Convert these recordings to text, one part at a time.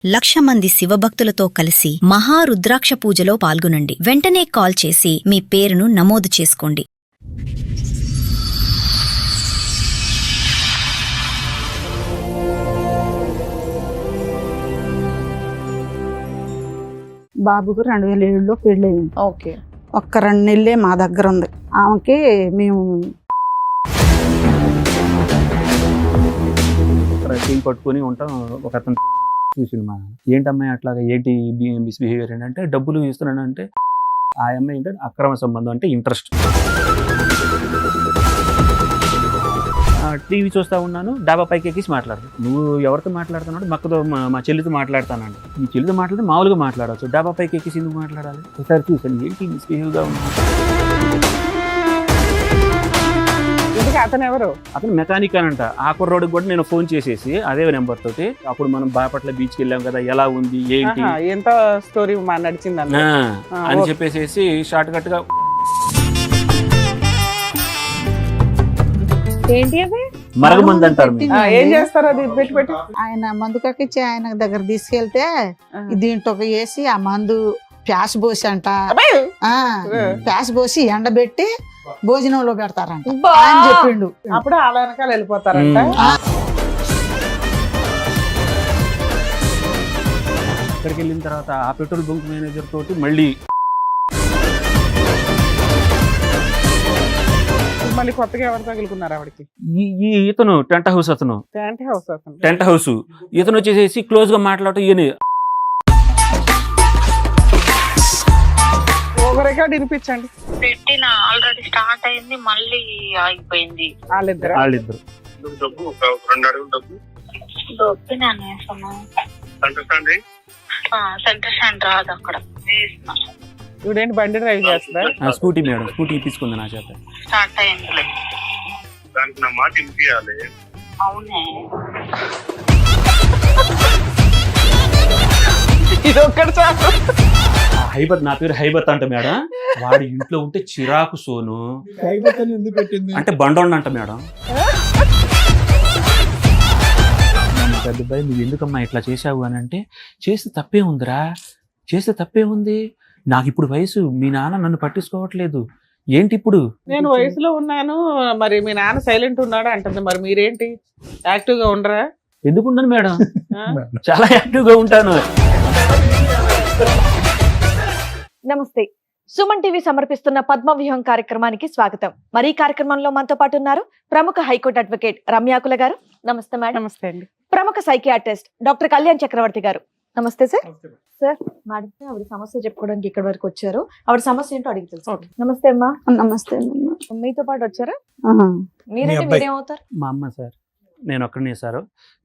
1,00,000 మంది శివభక్తులతో కలిసి మహారుద్రాక్ష పూజలో పాల్గొనండి. వెంటనే కాల్ చేసి మీ పేరును నమోదు చేసుకోండి. బాబుకు 2007లో పెళ్ళయింది. ఓకే. ఒక్క 2 నెలలే మా దగ్గర ఉంది. ఆమెకి మేము టీం పట్టుకుని ఉంటాం. ఒక అతను చూసింది మా ఏంటమ్మాయి అట్లాగా ఏంటి మిస్బిహేవియర్ ఏంటంటే డబ్బులు ఇస్తున్నానంటే ఆ అమ్మాయి ఏంటంటే అక్రమ సంబంధం అంటే ఇంట్రెస్ట్. టీవీ చూస్తూ ఉన్నాను, డాబా పైకి ఎక్కిసి మాట్లాడతాను. నువ్వు ఎవరితో మాట్లాడుతున్నాడు? మక్కతో మా చెల్లితో మాట్లాడతానండి. మీ చెల్లితో మాట్లాడితే మామూలుగా మాట్లాడవచ్చు, డాబా పైకి ఎక్కిసి ఎందుకు మాట్లాడాలి? ఒకసారి చూసాను ఏంటి మిస్బిహేవ్గా ఉంది. అతను ఎవరు? అతను మెకానిక్ అనంట. ఆ కుర్రోడికి కూడా నేను ఫోన్ చేసేసి అదే నెంబర్ తోటి అప్పుడు మనం బాపట్ల బీచ్కి వెళ్ళాం కదా, ఎలా ఉంది ఏంటి ఎంత స్టోరీ నడిచింది అని చెప్పేసి షార్ట్ కట్ గా ఏంటి అది మరగమంది అంటారు. ఏం చేస్తారు అది పెట్టి ఆయన మందు కక్కిచ్చి ఆయన దగ్గర తీసుకెళ్తే దీంట్లో వేసి ఆ మందు ప్యాస్ పోసి అంట ప్యాస్ పోసి ఎండబెట్టి భోజనంలో పెడతారంట ఆయన చెప్పిండు. అప్పుడు వాళ్ళ వెనకాల వెళ్ళిపోతారంట. అక్కడికి వెళ్ళిన తర్వాత ఆ పెట్రోల్ బంక్ మేనేజర్ తోటి మళ్ళీ కొత్తగా ఎవరు తగులుకున్నారు ఆవిడకి? ఈ ఇతను టెంట్ హౌస్ ఇతను వచ్చేసేసి క్లోజ్ గా మాట్లాడటం. ఈయన రికార్డ్ వినిపించండి. పెట్టిన ఆల్రెడీ స్టార్ట్ అయింది, మళ్ళీ ఆగిపోయింది. వాళ్ళిద్దరు సెంటర్ స్టాండ్ రాదు అక్కడ. ఇవిడేంటి బండి డ్రైవ్ చేస్తా? స్కూటీ మేడం, స్కూటీ తీసుకుంది నా చేత. స్టార్ట్ అయింది. దానికి నా మాట వినిపించాలి. అవునే ఇది ఒక్కటి చాలు. హైబత్, నా పేరు హైబత్ అంట మేడం. వాడి ఇంట్లో ఉంటే చిరాకు సోను అంటే బండోండి అంట మేడం. పెద్దబాయి నువ్వు ఎందుకమ్మా ఇట్లా చేసావు అని అంటే, చేస్తే తప్పే ఉందిరా, చేస్తే తప్పే ఉంది. నాకు ఇప్పుడు వయసు, మీ నాన్న నన్ను పట్టించుకోవట్లేదు, ఏంటి ఇప్పుడు నేను వయసులో ఉన్నాను, మరి మీ నాన్న సైలెంట్ ఉన్నాడా అంటుంది. మరి మీరేంటి యాక్టివ్ గా ఉండరా? ఎందుకున్నాను మేడం, చాలా యాక్టివ్ గా ఉంటాను. నమస్తే, సుమన్ టీవీ సమర్పిస్తున్న పద్మవ్యూహం కార్యక్రమానికి స్వాగతం. మరి ఈ కార్యక్రమంలో మనతో పాటు ఉన్నారు ప్రముఖ హైకోర్టు అడ్వకేట్ రమ్యాకుల గారు. నమస్తే మేడం. నమస్తే అండి. ప్రముఖ సైకియాట్రిస్ట్ డాక్టర్ కళ్యాణ్ చక్రవర్తి గారు. నమస్తే సార్. సార్ మేడం, ఆవిడ సమస్య చెప్పుకోవడానికి ఇక్కడ వరకు వచ్చారు. ఆవిడ సమస్య ఏంటో అడిగి తెలుసు. నమస్తే అమ్మా. నమస్తే. మీతో పాటు వచ్చారా? మీరేమవుతారు? మా అమ్మ సార్, నేను ఒక్కడనే సార్,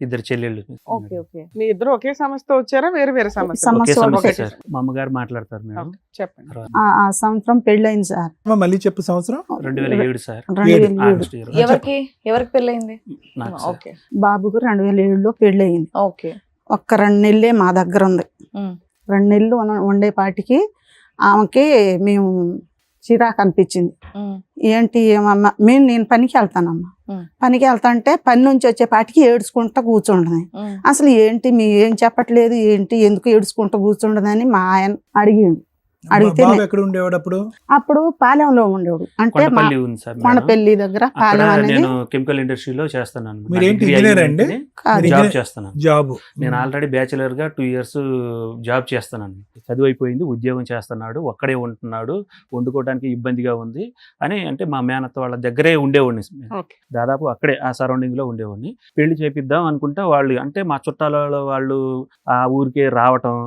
ఇద్దరు చెల్లెళ్ళు. Okay okay. మీ ఇద్దరు ఒకే సమస్యతో వచ్చారా? వేరు వేరే సమస్య? ఒకే సమస్య సార్. మా అమ్మగారు మాట్లాడతారు మేడం. చెప్పండి. ఆ సంవత్సరం పెళ్ళయింది సార్. మళ్ళీ చెప్పు. సంవత్సరం 2007 సార్. 2007. ఎవరికి పెళ్ళయింది? ఓకే. బాబుకు 2007లో పెళ్ళయింది. ఓకే. ఒక్క 2 నెలలే మా దగ్గర ఉంది. 2 నెలలు ఉండేపాటికి ఆమెకి మేము చిరాకు అనిపించింది. ఏంటి ఏమమ్మా, నేను పనికి వెళ్తానమ్మా, పనికి వెళ్తాంటే పని నుంచి వచ్చేపాటికి ఏడ్చుకుంటా కూర్చుండదు. అసలు ఏంటి మీ ఏం చెప్పట్లేదు, ఏంటి ఎందుకు ఏడ్చుకుంటూ కూర్చుండదని మా ఆయన అడిగిండు. అడిగితే అప్పుడు పాలెంలో ఉండేవాడు, అంటే కొండపల్లి దగ్గర పాలెం అనేది. కెమికల్ ఇండస్ట్రీలో చేస్తున్నాను. నేను ఆల్రెడీ బ్యాచిలర్ గా 2 years జాబ్ చేస్తున్నాను. చదువు అయిపోయింది, ఉద్యోగం చేస్తున్నాడు, ఒక్కడే ఉంటున్నాడు, వండుకోవడానికి ఇబ్బందిగా ఉంది అని అంటే మా మేనత్త వాళ్ళ దగ్గరే ఉండేవాడిని. దాదాపు అక్కడే ఆ సరౌండింగ్ లో ఉండేవాడిని. పెళ్లి చేపిద్దాం అనుకుంటా వాళ్ళు అంటే మా చుట్టాల వాళ్ళు ఆ ఊరికే రావటం,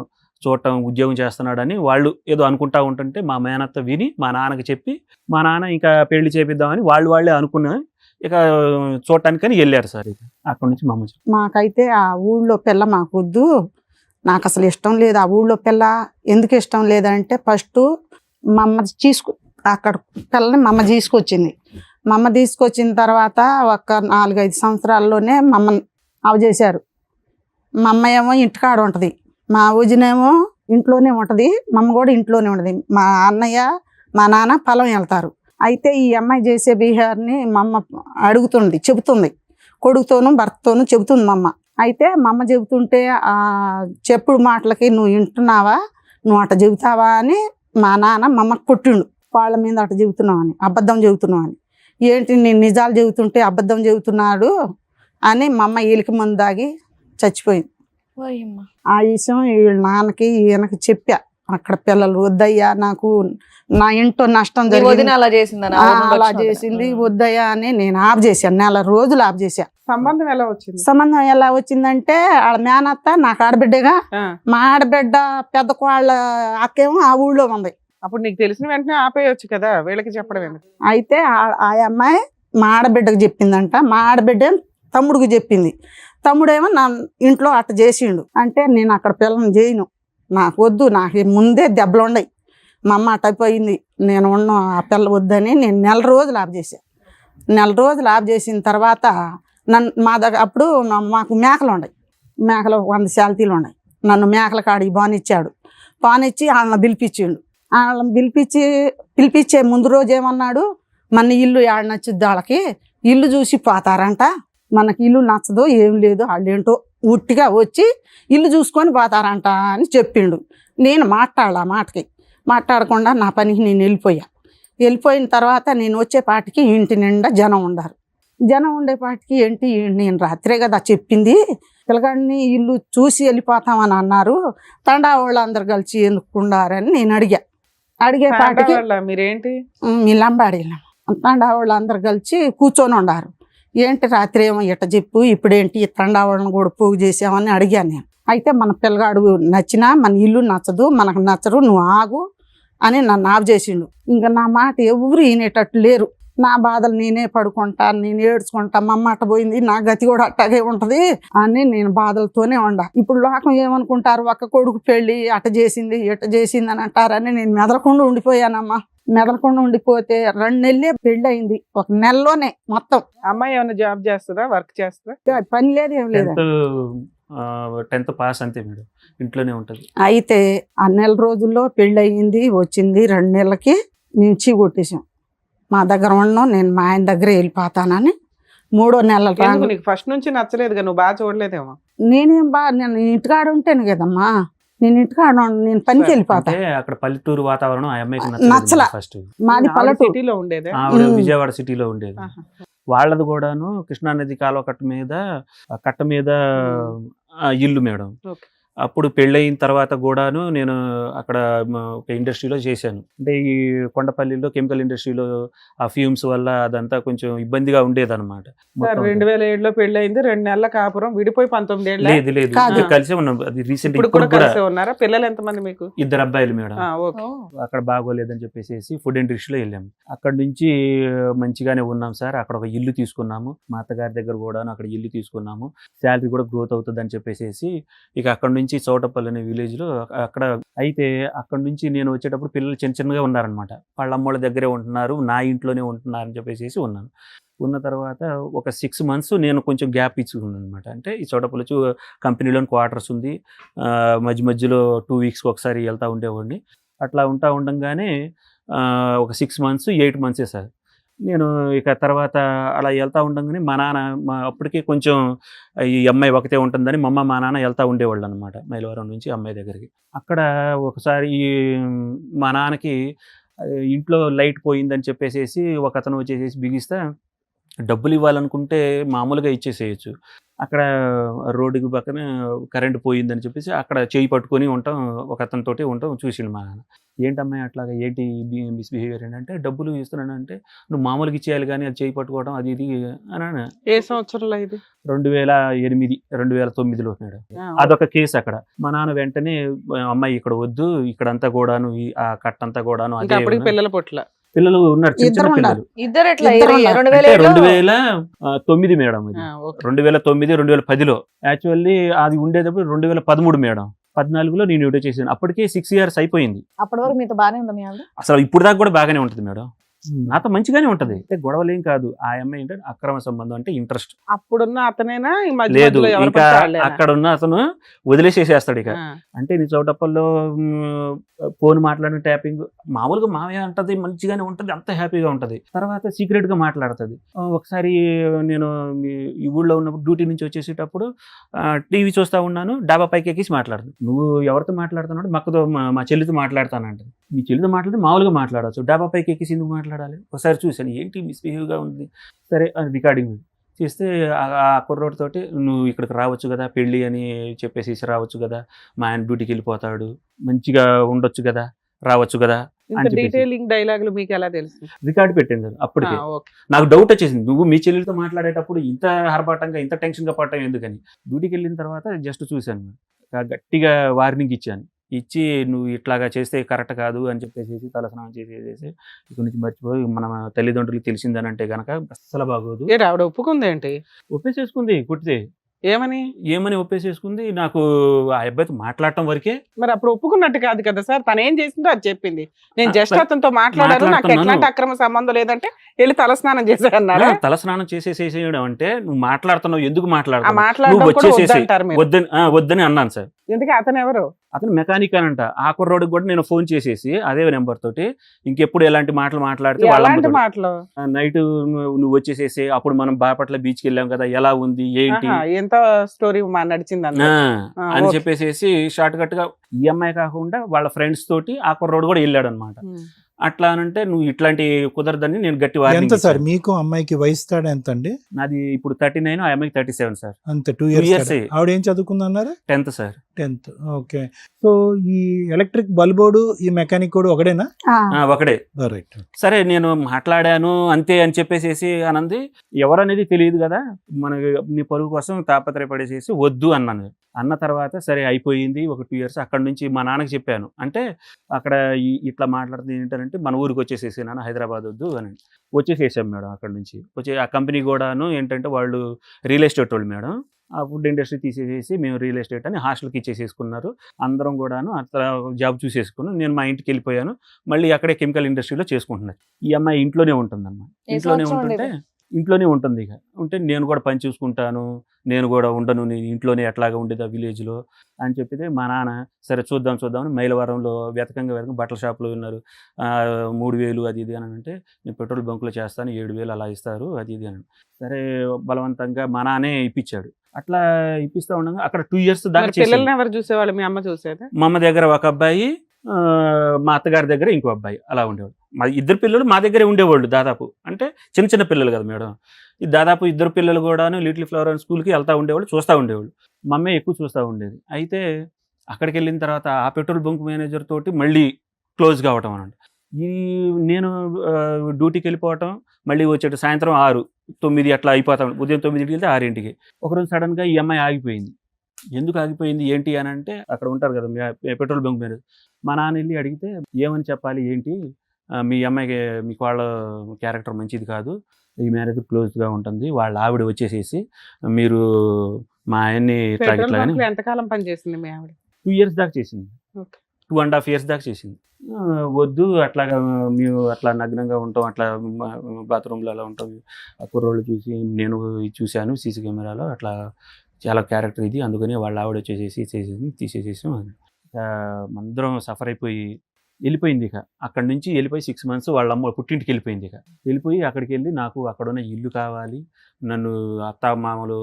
చూడటం, ఉద్యోగం చేస్తున్నాడని వాళ్ళు ఏదో అనుకుంటా ఉంటుంటే మా మేనత్త విని మా నాన్నకి చెప్పి, మా నాన్న ఇంకా పెళ్లి చేపిద్దామని వాళ్ళే అనుకున్నా ఇక చూడటానికని వెళ్ళారు సార్. అక్కడి నుంచి మాకైతే ఆ ఊళ్ళో పిల్ల మాకొద్దు, నాకు అసలు ఇష్టం లేదు. ఆ ఊళ్ళో పిల్ల ఎందుకు ఇష్టం లేదంటే, ఫస్ట్ మా అమ్మ అక్కడ పిల్లని మా అమ్మ తీసుకొచ్చింది. మా అమ్మ తీసుకొచ్చిన తర్వాత ఒక 4-5 సంవత్సరాల్లోనే మా అమ్మని అవజేశారు. మా అమ్మ ఏమో ఇంటికాడ ఉంటుంది, మా ఊజినేమో ఇంట్లోనే ఉంటుంది, మా అమ్మ కూడా ఇంట్లోనే ఉంటుంది. మా అన్నయ్య మా నాన్న పొలం వెళ్తారు. అయితే ఈ అమ్మాయి చేసే బిహేవియర్ని మా అమ్మ చెబుతుంది, కొడుకుతోనూ భర్తతోనూ చెబుతుంది మా అమ్మ. అయితే మా అమ్మ చెబుతుంటే ఆ చెప్పుడు మాటలకి నువ్వు వింటున్నావా, నువ్వు అట చెబుతావా అని మా నాన్న మా అమ్మకి కొట్టిండు. వాళ్ళ మీద అట చెబుతున్నావు అని, అబద్ధం చెబుతున్నావు అని. ఏంటి నేను నిజాలు చెబుతుంటే అబద్ధం చెబుతున్నాడు అని మా అమ్మ ఈలికి మందు దాగి చచ్చిపోయింది. ఆ విషయం వీళ్ళ నాన్నకి ఈయనకి చెప్పా. అక్కడ పిల్లలు వద్దయ్యా, నాకు నా ఇంట్లో నష్టం జరిగింది, అలా చేసిందని అలా చేసింది వద్దయ్యా అని నేను ఆఫ్ చేశాను. నెల రోజులు ఆఫ్ చేశా. సంబంధం ఎలా వచ్చింది? సంబంధం ఎలా వచ్చిందంటే వాళ్ళ మేనత్త నాకు ఆడబిడ్డగా, మా ఆడబిడ్డ పెద్ద కోళ్ళ అక్కేమో ఆ ఊళ్ళో ఉంది. అప్పుడు నీకు తెలిసిన వెంటనే ఆపేయచ్చు కదా, వీళ్ళకి చెప్పడం ఎందుకు? అయితే ఆ అమ్మాయి మా ఆడబిడ్డకు చెప్పిందంట. మా ఆడబిడ్డ తమ్ముడికి చెప్పింది. తమ్ముడేమో నా ఇంట్లో అట్ట చేసిండు. అంటే నేను అక్కడ పిల్లని చేయను, నాకు వద్దు, నాకు ముందే దెబ్బలు ఉన్నాయి, మా అమ్మ అట్టయిపోయింది, నేను ఉన్న ఆ పిల్ల వద్దని నేను నెల రోజులు ఆఫ్ చేశాను. నెల రోజులు ఆఫ్ చేసిన తర్వాత మా దగ్గర అప్పుడు మాకు మేకలు ఉన్నాయి, మేకలు 100 శాలతీలు ఉన్నాయి. నన్ను మేకల కాడికి బానిచ్చాడు. బానిచ్చి వాళ్ళని పిలిపించిండు. వాళ్ళని పిలిపించే ముందు రోజు ఏమన్నాడు, మన ఇల్లు ఏడ నచ్చుద్ది వాళ్ళకి, ఇల్లు చూసి పోతారంట, మనకి ఇల్లు నచ్చదు ఏం లేదు, వాళ్ళు ఏంటో ఉట్టిగా వచ్చి ఇల్లు చూసుకొని పోతారంట అని చెప్పిండు. నేను మాట్లాడాల మాటకి, మాట్లాడకుండా నా పనికి నేను వెళ్ళిపోయిన తర్వాత నేను వచ్చేపాటికి ఇంటి నిండా జనం ఉండారు. జనం ఉండేపాటికి ఏంటి నేను రాత్రే కదా చెప్పింది, పిల్లగాడిని ఇల్లు చూసి వెళ్ళిపోతామని అన్నారు, తండా వాళ్ళు అందరు కలిసి ఎందుకుండారని నేను అడిగేపాటికి మీరేంటి మీ లంబాడి తండా వాళ్ళు అందరు కలిసి కూర్చొని ఉండారు. ఏంటి రాత్రి ఏమో ఇట్ట చెప్పు, ఇప్పుడేంటి తండా వాళ్ళని కూడా పోగు చేసామని అడిగాను నేను. అయితే మన పిల్లగాడు నచ్చినా మన ఇల్లు నచ్చదు, మనకు నచ్చరు, నువ్వు ఆగు అని నన్ను ఆఫ్ చేసిండు. ఇంకా నా మాట ఎవరు వినేటట్టు లేరు. నా బాధలు నేనే పడుకుంటా, నేను ఏడ్చుకుంటా, మా అమ్మ అట్ట పోయింది, నా గతి కూడా అట్టగే ఉంటుంది అని నేను బాధలతోనే ఉండా. ఇప్పుడు లోకం ఏమనుకుంటారు, ఒక్క కొడుకు పెళ్ళి అట్ట చేసింది ఇట్ట చేసింది అని అంటారని నేను మెదలకుండా ఉండిపోయానమ్మా. మెదలకుండా ఉండిపోతే 2 నెలలే పెళ్ళి అయింది, 1 నెలలోనే మొత్తం. అమ్మాయి ఏమైనా జాబ్ చేస్తుందా, వర్క్ చేస్తుందా? పని లేదు ఏం లేదు, 10th పాస్ అంతే మేడం, ఇంట్లోనే ఉంటుంది. అయితే ఆ నెల రోజుల్లో పెళ్ళి అయ్యింది, వచ్చింది 2 నెలలకి మేము చీ కొట్టేసాం. మా దగ్గర ఉన్నాం, నేను మా ఆయన దగ్గర వెళ్ళిపోతానని 3వ నెల నీకు ఫస్ట్ నుంచి నచ్చలేదు, నువ్వు బాగా చూడలేదేమో. నేను ఇంటికాడ ఉంటాను కదమ్మా, నేను ఇంటికాడ నేను పనికి వెళ్ళిపోతా. అక్కడ పల్లెటూరు వాతావరణం ఆ అమ్మాయికి నచ్చల. ఫస్ట్ మాది పల్లెటూరు సిటీలో ఉండేది, విజయవాడ సిటీలో ఉండేది. వాళ్ళది కూడాను కృష్ణానది కాలువ కట్ట మీద ఇల్లు మేడం. అప్పుడు పెళ్ళయిన తర్వాత కూడాను నేను అక్కడ ఒక ఇండస్ట్రీలో చేశాను. అంటే ఈ కొండపల్లిలో కెమికల్ ఇండస్ట్రీలో ఆ ఫ్యూమ్స్ వల్ల అదంతా కొంచెం ఇబ్బందిగా ఉండేదన్నమాట. 2007లో పెళ్ళయింది, 2 నెలల కాపురం, విడిపోయి 19 ఏళ్ళు. లేదు కలిసే ఉన్నాం. అది రీసెంట్ ఉన్నారా? పిల్లలు ఎంతమంది మీకు? 2 అబ్బాయిలు మేడం. అక్కడ బాగోలేదని చెప్పేసి ఫుడ్ ఇండస్ట్రీలో వెళ్ళాము. అక్కడ నుంచి మంచిగానే ఉన్నాం సార్. అక్కడ ఒక ఇల్లు తీసుకున్నాము, మా అత్తగారి దగ్గర కూడాను అక్కడ ఇల్లు తీసుకున్నాము. శాలరీ కూడా గ్రోత్ అవుతుంది అని చెప్పేసి ఇక అక్కడ నుంచి చౌటపల్లి అనే విలేజ్ లో అక్కడ. అయితే అక్కడ నుంచి నేను వచ్చేటప్పుడు పిల్లలు చిన్నగా ఉన్నారనమాట. వాళ్ళ అమ్మోళ్ళ దగ్గరే ఉంటున్నారు, నా ఇంట్లోనే ఉంటున్నారని చెప్పేసి ఉన్నాను. ఉన్న తర్వాత ఒక 6 months నేను కొంచెం గ్యాప్ ఇచ్చుకున్నాను అనమాట. అంటే ఈ చౌటపల్లి కంపెనీలోని క్వార్టర్స్ ఉంది, మధ్యలో 2 weeks ఒకసారి వెళ్తూ ఉండేవాడిని. అట్లా ఉండంగానే ఒక 6 months 8 months సార్ నేను ఇక తర్వాత అలా వెళ్తూ ఉండగానే మా నాన్న అప్పటికి కొంచెం ఈ అమ్మాయి ఒకతే ఉంటుందని మా నాన్న వెళ్తూ ఉండేవాళ్ళు అనమాట, మైలవరం నుంచి అమ్మాయి దగ్గరికి. అక్కడ ఒకసారి మా నాన్నకి ఇంట్లో లైట్ పోయిందని చెప్పేసి ఒక అతను వచ్చేసి బిగిస్తే డబ్బులు ఇవ్వాలనుకుంటే మామూలుగా ఇచ్చేసేయచ్చు. అక్కడ రోడ్డుకి పక్కన కరెంటు పోయిందని చెప్పేసి అక్కడ చేయి పట్టుకొని ఒక అతనితోటి చూసిండు మా నాన్న. ఏంటమ్మాయి అట్లాగా, ఏంటి మిస్బిహేవియర్ అంటే డబ్బులు ఇస్తున్నానంటే నువ్వు మామూలుగా ఇచ్చేయాలి కానీ అది చేయి పట్టుకోవడం అది ఇది అని. ఏ సంవత్సరంలో ఇది? 2008 2009లో మేడం. అదొక కేసు. అక్కడ మా నాన్న వెంటనే అమ్మాయి ఇక్కడ వద్దు, ఇక్కడంతా కూడాను ఆ కట్టంతా కూడాను అదే. పిల్లలు ఉన్నారు, చిన్న పిల్లలు. 2009 మేడం. ఇది 2009 2010లో. యాక్చువల్లీ అది ఉండేటప్పుడు 2013 మేడం. 14లో నేను డ్యూటీ చేశాను. అప్పటికే 6 years అయిపోయింది. అప్పటి వరకు మీతో బాగానే ఉందా మీ ఆవిడ? అసలు ఇప్పుడు దాకా కూడా బాగానే ఉంటుంది మేడం. నాతో మంచిగానే ఉంటది, అంటే గొడవలేం కాదు. ఆ అమ్మాయి ఏంటంటే అక్రమ సంబంధం అంటే ఇంట్రెస్ట్ అప్పుడున్న అతనేనా ఈ మధ్య లేదు, మధ్యలో ఎవరు ఇంకా పడితే వాళ్ళేనా? అక్కడ ఉన్న అతను వదిలేసేసేస్తాడు ఇక. ఆ. అంటే నీ చౌటప్పల్లో ఫోన్ మాట్లాడిన ట్యాపింగ్ మామూలుగా మామయ్య అంటది, మంచిగానే ఉంటది, అంత హ్యాపీగా ఉంటది. తర్వాత సీక్రెట్ గా మాట్లాడుతుంది. ఒకసారి నేను ఈ ఊళ్ళో ఉన్నప్పుడు డ్యూటీ నుంచి వచ్చేసేటప్పుడు టీవీ చూస్తా ఉన్నాను, డాబా పైకి ఎక్కేసి మాట్లాడుతుంది. నువ్వు ఎవరితో మాట్లాడుతున్నాడు? మక్కతో, మా చెల్లితో మాట్లాడతానంట. మీ చెల్లితో మాట్లాడితే మామూలుగా మాట్లాడవచ్చు, డాబా పైకి ఎక్కేసి ఎందుకు మాట్లాడాలి? ఒకసారి చూశాను, ఏంటి మిస్బిహేవ్గా ఉంది. సరే రికార్డింగ్ చేస్తే ఆ కుర్రోడ్ తోటి నువ్వు ఇక్కడికి రావచ్చు కదా పెళ్ళి అని చెప్పేసి రావచ్చు కదా, మా ఆయన డ్యూటీకి వెళ్ళిపోతాడు, మంచిగా ఉండొచ్చు కదా, రావచ్చు కదా ఇంత అని చెప్పేసి డీటెయిలింగ్ డైలాగులు మీకు ఎలా తెలుసు? రికార్డు పెట్టింది సార్. అప్పటికే ఓకే. నాకు డౌట్ వచ్చేసింది, నువ్వు మీ చెల్లెలతో మాట్లాడేటప్పుడు ఇంత హర్బాటంగా ఇంత టెన్షన్గా పడటం ఎందుకని. డ్యూటీకి వెళ్ళిన తర్వాత జస్ట్ చూశాను, గట్టిగా వార్నింగ్ ఇచ్చాను. ఇచ్చి నువ్వు ఇట్లాగా చేస్తే కరెక్ట్ కాదు అని చెప్పేసి తలస్నానం చేసేసి ఇక్కడి నుంచి మర్చిపోయి మన తల్లిదండ్రులకు తెలిసిందని అంటే కనుక అస్సలు బాగోదు. ఏ ఆవిడ ఒప్పుకుందేంటి? ఒప్పేసేసుకుంది కుట్టితే. ఏమని ఒప్పేసేసుకుంది. నాకు ఆ అబ్బాయితో మాట్లాడటం వరకే. మరి అప్పుడు ఒప్పుకున్నట్టు కాదు కదా సార్, తను ఏం చేసిందో అది చెప్పింది. నేను జస్ట్ ఆ, అతనితో మాట్లాడాను, నాకు మాట్లాడుతున్నాను. ఎట్లాంటి అక్రమ సంబంధం లేదంటే వెళ్ళి తలస్నానం చేశారన్నారా? తలస్నానం చేసేసేయడం అంటే నువ్వు మాట్లాడుతున్నావు, ఎందుకు ఆ మాట్లాడుతున్నావు, మాట్లాడడం నువ్వు కూడా వచ్చేసేసి వద్దంటారు మీరు. వద్దని అన్నాను సార్. ఎందుకు అతను ఎవరు? అతను మెకానిక్ అనంట. ఆ కుర్రోడికి కూడా నేను ఫోన్ చేసేసి అదే నెంబర్ తోటి ఇంకెప్పుడు ఎలాంటి మాటలు మాట్లాడితే ఎలాంటి మాటలు? నైట్ నువ్వు వచ్చేసేసి అప్పుడు మనం బాపట్ల బీచ్కి వెళ్ళాం కదా, ఎలా ఉంది ఏంటి ఎంత స్టోరీ నడిచింది అని చెప్పేసి షార్ట్ కట్ గా ఈఎంఐ కాకుండా వాళ్ళ ఫ్రెండ్స్ తోటి ఆ కుర్రోడు కూడా వెళ్ళాడు అనమాట. అట్లా అనంటే నువ్వు ఇట్లాంటి కుదరదని నేను గట్టి ఎంత సార్ మీకు అమ్మాయికి వయసు తేడా ఎంత అండి? నాది ఇప్పుడు 39, ఆ అమ్మాయికి 37 సార్. అంతే 2 years. ఆవిడ ఏం చదువుకుందన్నారు? 10th sir. 10th. Okay. So ఈ ఎలక్ట్రిక్ బల్బోడు ఈ మెకానిక్ కూడా ఒకడేనా? ఒకడే. రైట్. సరే నేను మాట్లాడాను అంతే అని చెప్పేసి అనంది. ఎవరనేది తెలియదు కదా, మన నీ పరువు కోసం తాపత్రయపడేసేసి వద్దు అన్నాను. అన్న తర్వాత సరే అయిపోయింది. ఒక 2 years అక్కడ నుంచి మా నాన్నకి చెప్పాను. అంటే అక్కడ ఇట్లా మాట్లాడుతుంది ఏంటంటే మన ఊరికి వచ్చేసేసి నాన్న హైదరాబాద్ వద్దు అని వచ్చేసేసాం మేడం. అక్కడ నుంచి వచ్చి ఆ కంపెనీ కూడాను ఏంటంటే వాళ్ళు రియల్ ఎస్టేట్ వాళ్ళు మేడం. ఆ ఫుడ్ ఇండస్ట్రీ తీసేసేసి మేము రియల్ ఎస్టేట్ అని హాస్టల్కి ఇచ్చేసేసుకున్నారు. అందరం కూడాను అట్లా జాబ్ చూసేసుకున్నాం. నేను మా ఇంటికి వెళ్ళిపోయాను. మళ్ళీ అక్కడే కెమికల్ ఇండస్ట్రీలో చేసుకుంటున్నాను. ఈ అమ్మాయి ఇంట్లోనే ఉంటుందన్నమాట. ఇంట్లోనే ఉంటుంది. ఇక ఉంటే నేను కూడా పని చూసుకుంటాను, నేను కూడా ఉండను, నేను ఇంట్లోనే ఎట్లాగా ఉండేది ఆ విలేజ్లో అని చెప్పితే మా నాన్న సరే చూద్దామని మైలవరంలో వెతకంగా బట్టల షాపులో ఉన్నారు. 3000 అది ఇది అని అంటే నేను పెట్రోల్ బంకులో చేస్తాను 7000 అలా ఇస్తారు అది ఇది అని. సరే బలవంతంగా మా నాన్నే ఇప్పించాడు. అట్లా ఇప్పిస్తూ ఉండగా అక్కడ 2 years దాకా పిల్లల్ని ఎవరు చూసేవాళ్ళు? మీ అమ్మ చూసేది? మా అమ్మ దగ్గర ఒక అబ్బాయి, మా అత్తగారి దగ్గర ఇంకో అబ్బాయి అలా ఉండేవాడు. మా 2 పిల్లలు మా దగ్గరే ఉండేవాళ్ళు. దాదాపు అంటే చిన్న పిల్లలు కదా మేడం. ఈ దాదాపు 2 పిల్లలు కూడాను లిటిల్ ఫ్లవర్ అండ్ స్కూల్కి వెళ్తూ ఉండేవాళ్ళు, చూస్తూ ఉండేవాళ్ళు. మా అమ్మే ఎక్కువ చూస్తూ ఉండేది. అయితే అక్కడికి వెళ్ళిన తర్వాత ఆ పెట్రోల్ బంక్ మేనేజర్ తోటి మళ్ళీ క్లోజ్ కావటం అనండి. నేను డ్యూటీకి వెళ్ళిపోవటం, మళ్ళీ వచ్చేట సాయంత్రం 6, 9 అట్లా అయిపోతాం. ఉదయం 9కి వెళ్తే 6ంటికి. ఒకరోజు సడన్గా ఈ అమ్మాయి ఆగిపోయింది. ఎందుకు ఆగిపోయింది ఏంటి అని అంటే అక్కడ ఉంటారు కదా పెట్రోల్ బంక్ మీద. మా నాన్న వెళ్ళి అడిగితే ఏమని చెప్పాలి ఏంటి, మీ అమ్మాయికి మీకు వాళ్ళ క్యారెక్టర్ మంచిది కాదు, ఈ మ్యారేజ్ క్లోజ్గా ఉంటుంది, వాళ్ళ ఆవిడ వచ్చేసేసి మీరు మా ఆయన్ని ఇట్లాగని. ఎంతకాలం పని చేసింది మీ ఆవిడ? 2 years దాకా చేసింది. 2.5 years దాకా చేసింది. వద్దు అట్లాగా మేము అట్లా నగ్నంగా ఉంటాం, అట్లా బాత్రూంలో అలా ఉంటాం, ఆ కుర్రోళ్ళు చూసి నేను చూశాను సీసీ కెమెరాలో, అట్లా చాలా క్యారెక్టర్ ఇది, అందుకని వాళ్ళ ఆవిడ వచ్చేసేసి తీసేసేసాం. అందరం సఫర్ అయిపోయి వెళ్ళిపోయింది. ఇక అక్కడి నుంచి వెళ్ళిపోయి 6 months వాళ్ళ అమ్మ పుట్టింటికి వెళ్ళిపోయింది. ఇక వెళ్ళిపోయి అక్కడికి వెళ్ళి నాకు అక్కడున్న ఇల్లు కావాలి, నన్ను అత్తామామలు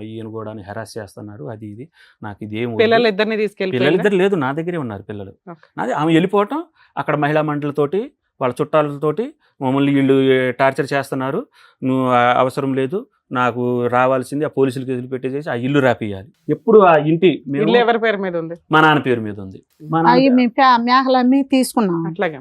ఈయన కూడా హెరాస్ చేస్తున్నారు, అది ఇది, నాకు ఇదేం పిల్లలిద్దరిని తీసుకెళ్ళి. పిల్లలిద్దరు లేదు, నా దగ్గరే ఉన్నారు పిల్లలు. నాది ఆమె వెళ్ళిపోవటం, అక్కడ మహిళా మండలితోటి వాళ్ళ చుట్టాలతోటి మమ్మల్ని వీళ్ళు టార్చర్ చేస్తున్నారు, నువ్వు అవసరం లేదు, నాకు రావాల్సింది ఆ పోలీసులు కేసులు పెట్టేసేసి ఆ ఇల్లు రాపియాలి. ఎప్పుడు ఆ ఇంటి ఎవరి పేరు మీద ఉంది? మా నాన్న పేరు మీద ఉంది. మేకలన్నీ తీసుకున్నాం. అట్లాగే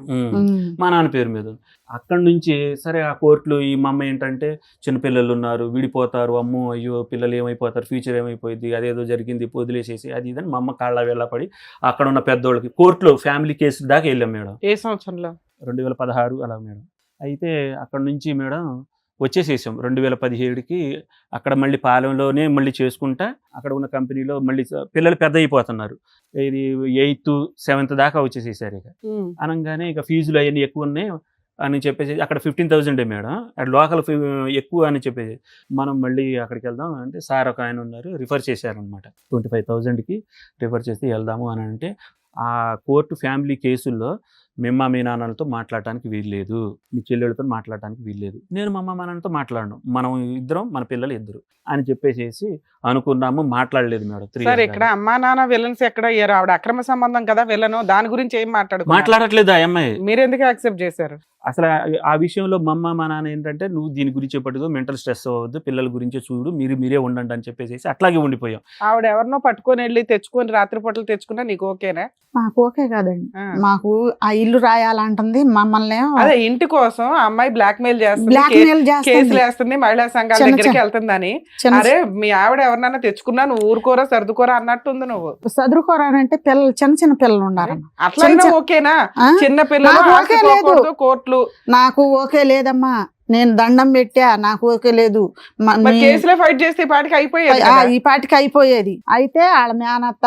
మా నాన్న పేరు మీద ఉంది. అక్కడి నుంచి సరే ఆ కోర్టులు ఈ మా అమ్మ ఏంటంటే చిన్నపిల్లలు ఉన్నారు, విడిపోతారు, అమ్మో అయ్యో పిల్లలు ఏమైపోతారు, ఫ్యూచర్ ఏమైపోయింది, అదేదో జరిగింది వదిలేసేసి అది ఇదని మా అమ్మ కాళ్ళ వెళ్ళపడి అక్కడ ఉన్న పెద్దోళ్ళకి కోర్టులో ఫ్యామిలీ కేసు దాకా వెళ్ళాం మేడం. ఏ సంవత్సరంలో? 2016 అలా మేడం. అయితే అక్కడ నుంచి మేడం వచ్చేసేసాం 2017కి. అక్కడ మళ్ళీ పాలెంలోనే మళ్ళీ చేసుకుంటా అక్కడ ఉన్న కంపెనీలో మళ్ళీ పిల్లలు పెద్ద అయిపోతున్నారు. ఇది 8th 7th దాకా వచ్చేసేసారు. ఇక అనగానే ఇక ఫీజులు అవన్నీ ఎక్కువ ఉన్నాయి, అని చెప్పేసి అక్కడ 15,000 మేడం, అక్కడ లోకల్ ఎక్కువ అని చెప్పేసి మనం మళ్ళీ అక్కడికి వెళ్దాం అంటే సార్ ఒక ఆయన ఉన్నారు రిఫర్ చేశారనమాట. 25,000కి రిఫర్ చేసి వెళ్దాము అని అంటే ఆ కోర్టు ఫ్యామిలీ కేసుల్లో మీ నాన్నలతో మాట్లాడటానికి వీల్లేదు, మీ చెల్లెళ్ళతో మాట్లాడటానికి వీల్లేదు. నేను మా నాన్నతో మాట్లాడను, మనం ఇద్దరం మన పిల్లలు ఇద్దరు అని చెప్పేసి అనుకున్నాము. మాట్లాడలేదు మేడం 3 సార్ years ఇక్కడ దాకా. అమ్మా నాన్న విలన్స్ ఎక్కడ అయ్యారు? ఆవిడ అక్రమ సంబంధం కదా విలను, దాని గురించి ఏం మాట్లాడట్లేదు ఆ అమ్మాయి. మీరు ఎందుకు యాక్సెప్ట్ చేశారు? అసలు ఆ విషయంలో మా నాన్న ఏంటంటే నువ్వు దీని గురించి పట్టుకో, మెంటల్ స్ట్రెస్ అవ్వద్దు, పిల్లల గురించి చూడు, మీరే ఉండండి అని చెప్పేసి అట్లాగే ఉండిపోయాం. ఆవిడ ఎవరినో పట్టుకొని వెళ్ళి తెచ్చుకొని రాత్రిపూటలు తెచ్చుకున్నా నీకు ఓకేనా? మాకు ఓకే కాదండి. ఆ. మాకు ఆ ఇల్లు రాయాలంటుంది మమ్మల్ని, అదే ఇంటి కోసం ఆ అమ్మాయి బ్లాక్ మెయిల్ చేస్తుంది, బ్లాక్మెయిల్ కేసులు చేస్తుంది. వేస్తుంది, మహిళా సంఘాల చిన్న దగ్గరికి చిన్న- వెళ్తుందని. చిన్న అరే మీ ఆవిడ ఎవరినైనా తెచ్చుకున్నా నువ్వు ఊరుకోరా సర్దుకోరా అన్నట్టుంది నువ్వు. చదువుకోరానంటే పిల్లలు చిన్న పిల్లలు ఉన్నారన్న. అట్లయినా చిన్న- ఓకేనా? ఆ? చిన్న పిల్లలు నాకు ఓకే లేదు. ఆశపోకూడదు, కోర్టులు నాకు ఓకే లేదమ్మా, నేను దండం పెట్టా, నాకు ఓకే లేదు. మరి కేసులో ఫైట్ చేస్తే ఈ పాటికి అయిపోయేది కదా. ఈ పాటికి అయిపోయేది. అయితే వాళ్ళ మేనత్త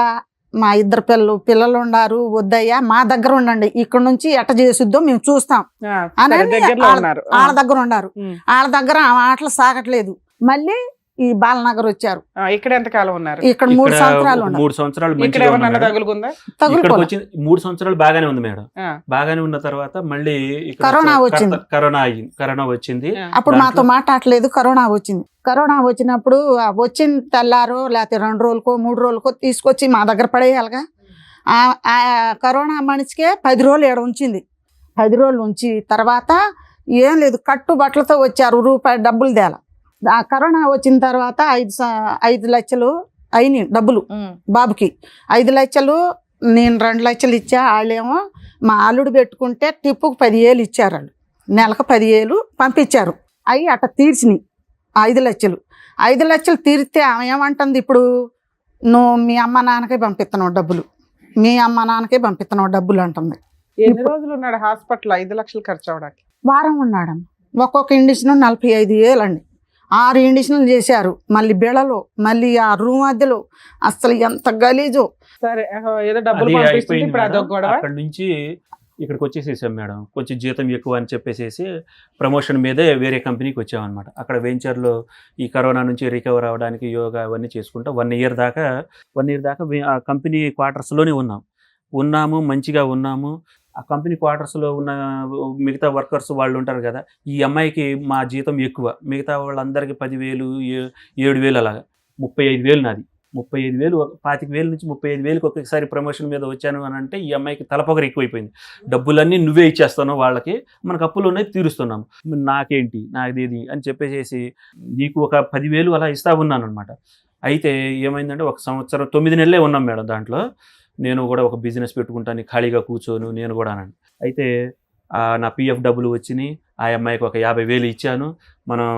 మా ఇద్దరు పిల్లలు ఉన్నారు, వద్దయ్యా మా దగ్గర ఉండండి, ఇక్కడ నుంచి ఎట్ట చేసుద్దో మేము చూస్తాం ఆ, అని సరే, దగ్గరలో ఉన్నారు. వాళ్ళ దగ్గర ఉన్నారు. ఉమ్. వాళ్ళ దగ్గర ఆ మాటలు సాగట్లేదు. మళ్ళీ ఈ బాలనగర్ వచ్చారు. ఆ, ఇక్కడ ఎంత కాలం ఉన్నారు? ఇక్కడ 3 సంవత్సరాలు ఉన్నారు. 3 సంవత్సరాలు ఇక్కడ మంచిగా ఎవరన్నా ఉన్నా మేడం. తగులుకుందా? ఇక్కడికి తగులుకోలే. వచ్చి 3 సంవత్సరాలు బాగానే ఉంది మేడం. ఆ, బాగానే ఉన్న తర్వాత మళ్ళీ ఇక్కడ కరోనా వచ్చింది. కరోనా వచ్చింది. ఆ. అప్పుడు దాంట్లో- మాతో మాట్లాడలేదు. కరోనా వచ్చింది. కరోనా వచ్చినప్పుడు వచ్చిన తెల్లారో లేకపోతే 2 రోజులకో 3 రోజులకో తీసుకొచ్చి మా దగ్గర పడేయాలిగా. ఆ కరోనా మనిషికే 10 రోజులు ఏడ ఉంచింది. 10 రోజులు ఉంచి తర్వాత ఏం లేదు, కట్టు బట్టలతో వచ్చారు, రూపాయి డబ్బులు తేల. ఆ కరోనా వచ్చిన తర్వాత 5 లక్షలు అయినాయి డబ్బులు బాబుకి. 5 లక్షలు నేను 2 లక్షలు ఇచ్చా. వాళ్ళేమో మా అల్లుడు పెట్టుకుంటే టిప్పుకు 10,000 ఇచ్చారు. వాళ్ళు నెలకు 10,000 పంపించారు. అవి అట్ట తీర్చినాయి 5 లక్షలు. 5 లక్షలు తీరితే ఆమె ఏమంటుంది, ఇప్పుడు నువ్వు మీ అమ్మ నాన్నకే పంపిస్తున్నావు డబ్బులు, మీ అమ్మ నాన్నకే పంపిస్తున్నావు డబ్బులు అంటుంది. ఎన్ని రోజులు ఉన్నాడు హాస్పిటల్ 5 లక్షలు ఖర్చు అవడానికి? వారం ఉన్నాడమ్మ. ఒక్కొక్క ఇండిషన్ 45,000 అండి. 6 ఇండిషన్లు చేశారు. మళ్ళీ బిళ్ళలు, మళ్ళీ ఆ రూమ్ అద్దెలు, అసలు ఎంత గలీజో. సరే ఏదో డబ్బులు అది పంపిస్తుంది, అయిపోయింది ఇప్పుడు అదొక మేడం. గొడవ. అక్కడ నుంచి ఇక్కడికి వచ్చేసేసాం మేడం. కొంచెం జీతం ఎక్కువ అని చెప్పేసి ప్రమోషన్ మీదే వేరే కంపెనీకి వచ్చామన్నమాట. అక్కడ వెంచర్లో ఈ కరోనా నుంచి రికవర్ అవ్వడానికి యోగా అవన్నీ చేసుకుంటా 1 year దాకా ఆ కంపెనీ క్వార్టర్స్లోనే ఉన్నాము, మంచిగా ఉన్నాము. ఆ కంపెనీ క్వార్టర్స్లో ఉన్న మిగతా వర్కర్స్ వాళ్ళు ఉంటారు కదా, ఈ అమ్మాయికి మా జీతం ఎక్కువ, మిగతా వాళ్ళందరికీ 10,000 7,000 అలాగా. 35,000 నాది. 35,000 25,000 నుంచి 35,000కి ఒకేసారి ప్రమోషన్ మీద వచ్చాను అని అంటే ఈ అమ్మాయికి తలపొగరు ఎక్కువైపోయింది. డబ్బులన్నీ నువ్వే ఇచ్చేస్తాను, వాళ్ళకి మనకు అప్పులు ఉన్నాయి తీరుస్తున్నాము, నాకేంటి నాది అని చెప్పేసి నీకు ఒక 10,000 అలా ఇస్తా ఉన్నాను అనమాట. అయితే ఏమైందంటే 1 సంవత్సరం 9 నెలలే ఉన్నాం మేడం. దాంట్లో నేను కూడా ఒక బిజినెస్ పెట్టుకుంటాను, ఖాళీగా కూర్చోను నేను కూడా అన్నాను. అయితే నా పిఎఫ్ డబ్బులు వచ్చినాయి. ఆ అమ్మాయికి ఒక 50,000 ఇచ్చాను. మనం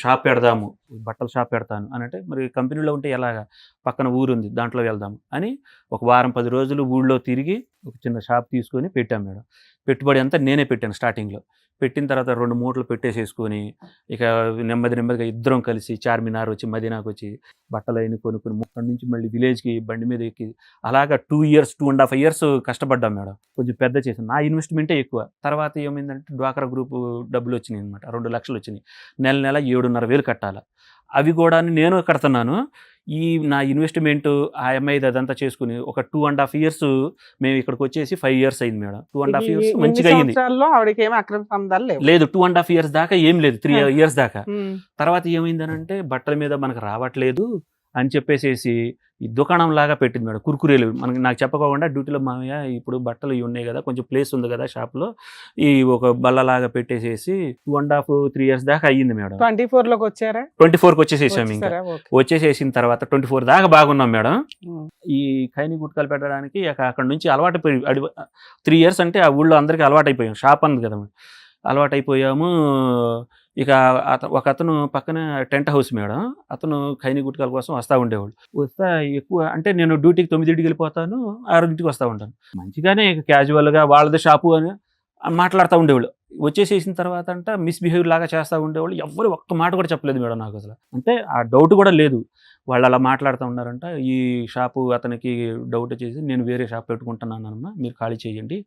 షాప్ పెడదాము, బట్టల షాప్ పెడతాను అని అంటే, మరి కంపెనీలో ఉంటే ఎలాగా, పక్కన ఊరుంది దాంట్లో వెళ్దాము అని ఒక వారం 10 రోజులు ఊళ్ళో తిరిగి ఒక చిన్న షాప్ తీసుకొని పెట్టాం మేడం. పెట్టుబడి అంతా నేనే పెట్టాను స్టార్టింగ్లో. పెట్టిన తర్వాత 2 మూటలు పెట్టేసేసుకొని ఇక నెమ్మదిగా ఇద్దరం కలిసి చార్మినార్ వచ్చి మదీనాకు వచ్చి బట్టలు అయిన కొనుక్కొని అక్కడి నుంచి మళ్ళీ విలేజ్కి బండి మీద ఎక్కి అలాగా 2.5 years కష్టపడ్డాం మేడం. కొంచెం పెద్ద చేసాను. నా ఇన్వెస్ట్మెంటే ఎక్కువ. తర్వాత ఏమైందంటే డ్వాక్రా గ్రూప్ డబ్బులు వచ్చినాయి అనమాట. 2 లక్షలు వచ్చినాయి. నెల 7,500 కట్టాలి. అవి కూడా నేను కడుతున్నాను. ఈ నా ఇన్వెస్ట్మెంట్ ఆ అమ్మాయిది అదంతా చేసుకుని ఒక 2.5 years మేము ఇక్కడికి వచ్చేసి 5 years అయింది మేడం. 2.5 years మంచిగా అయింది. సంవత్సరాల్లో ఆవిడకి ఏమి అక్రమ సంబంధాలు లేవు. లేదు 2.5 years దాకా ఏం లేదు, 3 years దాకా. ఉమ్. తర్వాత ఏమైందనంటే బట్టల మీద మనకు రావట్లేదు అని చెప్పేసి ఈ దుకాణం లాగా పెట్టింది మేడం. కుర్కురేలు నాకు చెప్పకుండా డ్యూటీలో మామయ్య ఇప్పుడు బట్టలు ఇవి ఉన్నాయి కదా, కొంచెం ప్లేస్ ఉంది కదా షాప్లో, ఈ ఒక బల్లలాగా పెట్టేసేసి 2.5-3 years దాకా అయ్యింది మేడం. 24 లోకి వచ్చారా? 24కి వచ్చేసేసాం. ఇంకా వచ్చేసారా? ఓకే. వచ్చేసేసిన తర్వాత 24 దాకా బాగున్నాం మేడం. ఉమ్. ఈ ఖైనీ గుట్కాలు పెట్టడానికి అక్కడ నుంచి అలవాటు 3 years అంటే ఆ ఊళ్ళో అందరికీ అలవాటు అయిపోయాం. షాప్ అన్నది కదా మేడం, అలవాటు అయిపోయాము. ఇక ఒక అతను పక్కన టెంట్ హౌస్ మేడం, అతను ఖైనీ గుట్కాల కోసం వస్తూ ఉండేవాడు. వస్తా ఎక్కువ అంటే నేను డ్యూటీకి 9కి వెళ్ళిపోతాను, 6కి వస్తూ ఉంటాను. మంచిగానే క్యాజువల్గా వాళ్ళది షాపు అని మాట్లాడుతూ ఉండేవాళ్ళు. వచ్చేసేసిన తర్వాత అంట మిస్బిహేవియర్ లాగా చేస్తూ ఉండేవాళ్ళు, ఎవ్వరు ఒక్క మాట కూడా చెప్పలేదు మేడం నాకు అసలు. అంటే ఆ డౌట్ కూడా లేదు, వాళ్ళు అలా మాట్లాడుతూ ఉన్నారంట. ఈ షాపు అతనికి డౌట్ వచ్చేసి, నేను వేరే షాప్ పెట్టుకుంటున్నానమ్మా, మీరు ఖాళీ చేయండి,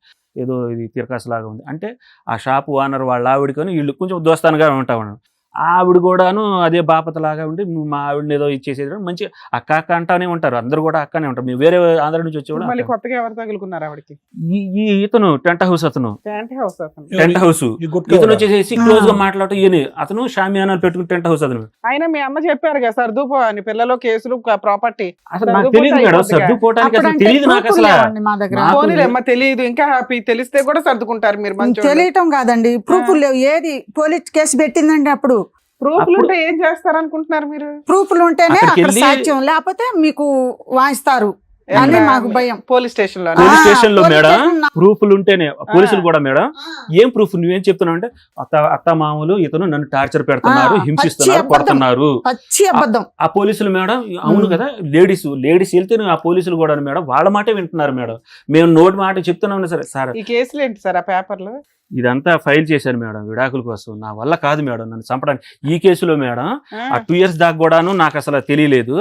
ఏదో ఇది తిరకాసులాగా ఉంది అంటే. ఆ షాపు ఓనర్ వాళ్ళ ఆవిడకొని వీళ్ళు కొంచెం దోస్తానుగా ఉంటా ఉన్నాను. ఆవిడ కూడాను అదే బాపతలాగా ఉండి, నువ్వు మా ఆవిడని ఏదో ఇచ్చేసేది, మంచి అక్క అక్క అంటానే ఉంటారు, అందరూ కూడా అక్కనే ఉంటారు. మేము వేరే ఆంధ్ర నుంచి మళ్ళీ వచ్చేవాడు కొత్తగా ఎవరు తగులుకున్నారు ఆవిడకి? ఈ ఇతను టెంట్ హౌస్ అతను, టెంట్ హౌస్ అతను. టెంట్ హౌస్ ఈ గుట్కా ఇతను వాడా? వచ్చేసి క్లోజ్ గా మాట్లాడటం ఈయన, అతను షామియానాలు పెట్టుకుని టెంట్ హౌస్ అతను. అయినా మీ అమ్మ చెప్పారు కదా సర్దుపో అని, పిల్లలు కేసులు ప్రాపర్టీ. అసలు నాకు తెలియదు మేడం, సర్దుకోవడానికి అసలు అప్పుడంటే తెలియదు నాకు ప్రూఫ్లు అసలు. లేవండి మా దగ్గర. నాకు పోనీలేమ్మా, తెలియదు, ఇంకా హ్యాపీ. తెలిస్తే కూడా సర్దుకుంటారు మీరు, మంచి తెలియటం కాదండి, ప్రూఫ్లు లేవు. ఏది పోలీస్ కేసు పెట్టిందండి అప్పుడు. ప్రూఫ్లు ఉంటే ఏం చేస్తారు అనుకుంటున్నారు మీరు? ప్రూఫ్లు ఉంటేనే అక్కడికి అక్కడ వెళ్ళి- సాక్ష్యం, లేకపోతే మీకు వాయిస్తారు అని మాకు భయం. పోలీస్ స్టేషన్ లో పోలీస్ స్టేషన్ లో పోలీస్ మేడం స్టేషన్ నా- ప్రూఫ్లు ఉంటేనే, పోలీసులు కూడా మేడం ఏం ప్రూఫ్, నువ్వేం చెప్తున్నావు అంటే, అత్త మామూలు ఇతను నన్ను టార్చర్ పెడుతున్నారు, ఆ, హింసిస్తున్నారు, పచ్చి అబద్ధం. కొడుతున్నారు. పచ్చి అబద్ధం. ఆ పోలీసులు మేడం, అవును కదా, లేడీస్ వెళ్తే ఆ పోలీసులు కూడా మేడం వాళ్ళ మాటే వింటున్నారు మేడం. మేము నోటి మాట చెప్తున్నాం సరే సార్, ఈ కేసులు ఏంటి సార్ ఆ పేపర్లు? ఇదంతా ఫైల్ చేశాను మేడం విడాకుల కోసం, నా వల్ల కాదు మేడం నన్ను చంపడానికి. ఈ కేసులో మేడం ఆ 2 years దాకా కూడాను నాకు అసలు తెలియలేదు.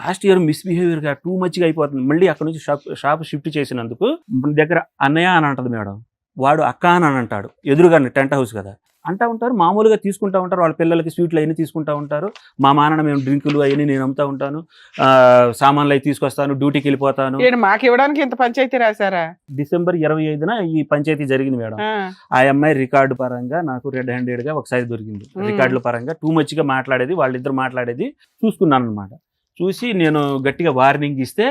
లాస్ట్ ఇయర్ మిస్బిహేవియర్ గా టూ మచ్ గా అయిపోతుంది. మళ్ళీ అక్కడ నుంచి షాప్ షిఫ్ట్ చేసినందుకు మన దగ్గర అన్నయ్య అని అంటది మేడం, వాడు అక్క అని అంటాడు. ఎదురుగా టెంట్ హౌస్ కదా అంటా ఉంటారు, మామూలుగా తీసుకుంటా ఉంటారు, వాళ్ళ పిల్లలకి స్వీట్లు అవన్నీ తీసుకుంటా ఉంటారు. మా మానన మేము డ్రింకులు అవన్నీ నేను అమ్ముతా ఉంటాను, సామాన్లు అవి తీసుకొస్తాను, డ్యూటీకి వెళ్ళిపోతాను. మాకు ఇవ్వడానికి ఇంత పంచాయతీ రాశారా? December 25న ఈ పంచాయతీ జరిగింది మేడం. ఆ అమ్మాయి రికార్డు పరంగా నాకు రెడ్ హ్యాండెడ్ గా ఒకసారి దొరికింది. రికార్డుల పరంగా టూ మచ్ గా మాట్లాడేది, వాళ్ళిద్దరు మాట్లాడేది చూసుకున్నాను అనమాట. చూసి నేను గట్టిగా వార్నింగ్ ఇస్తే,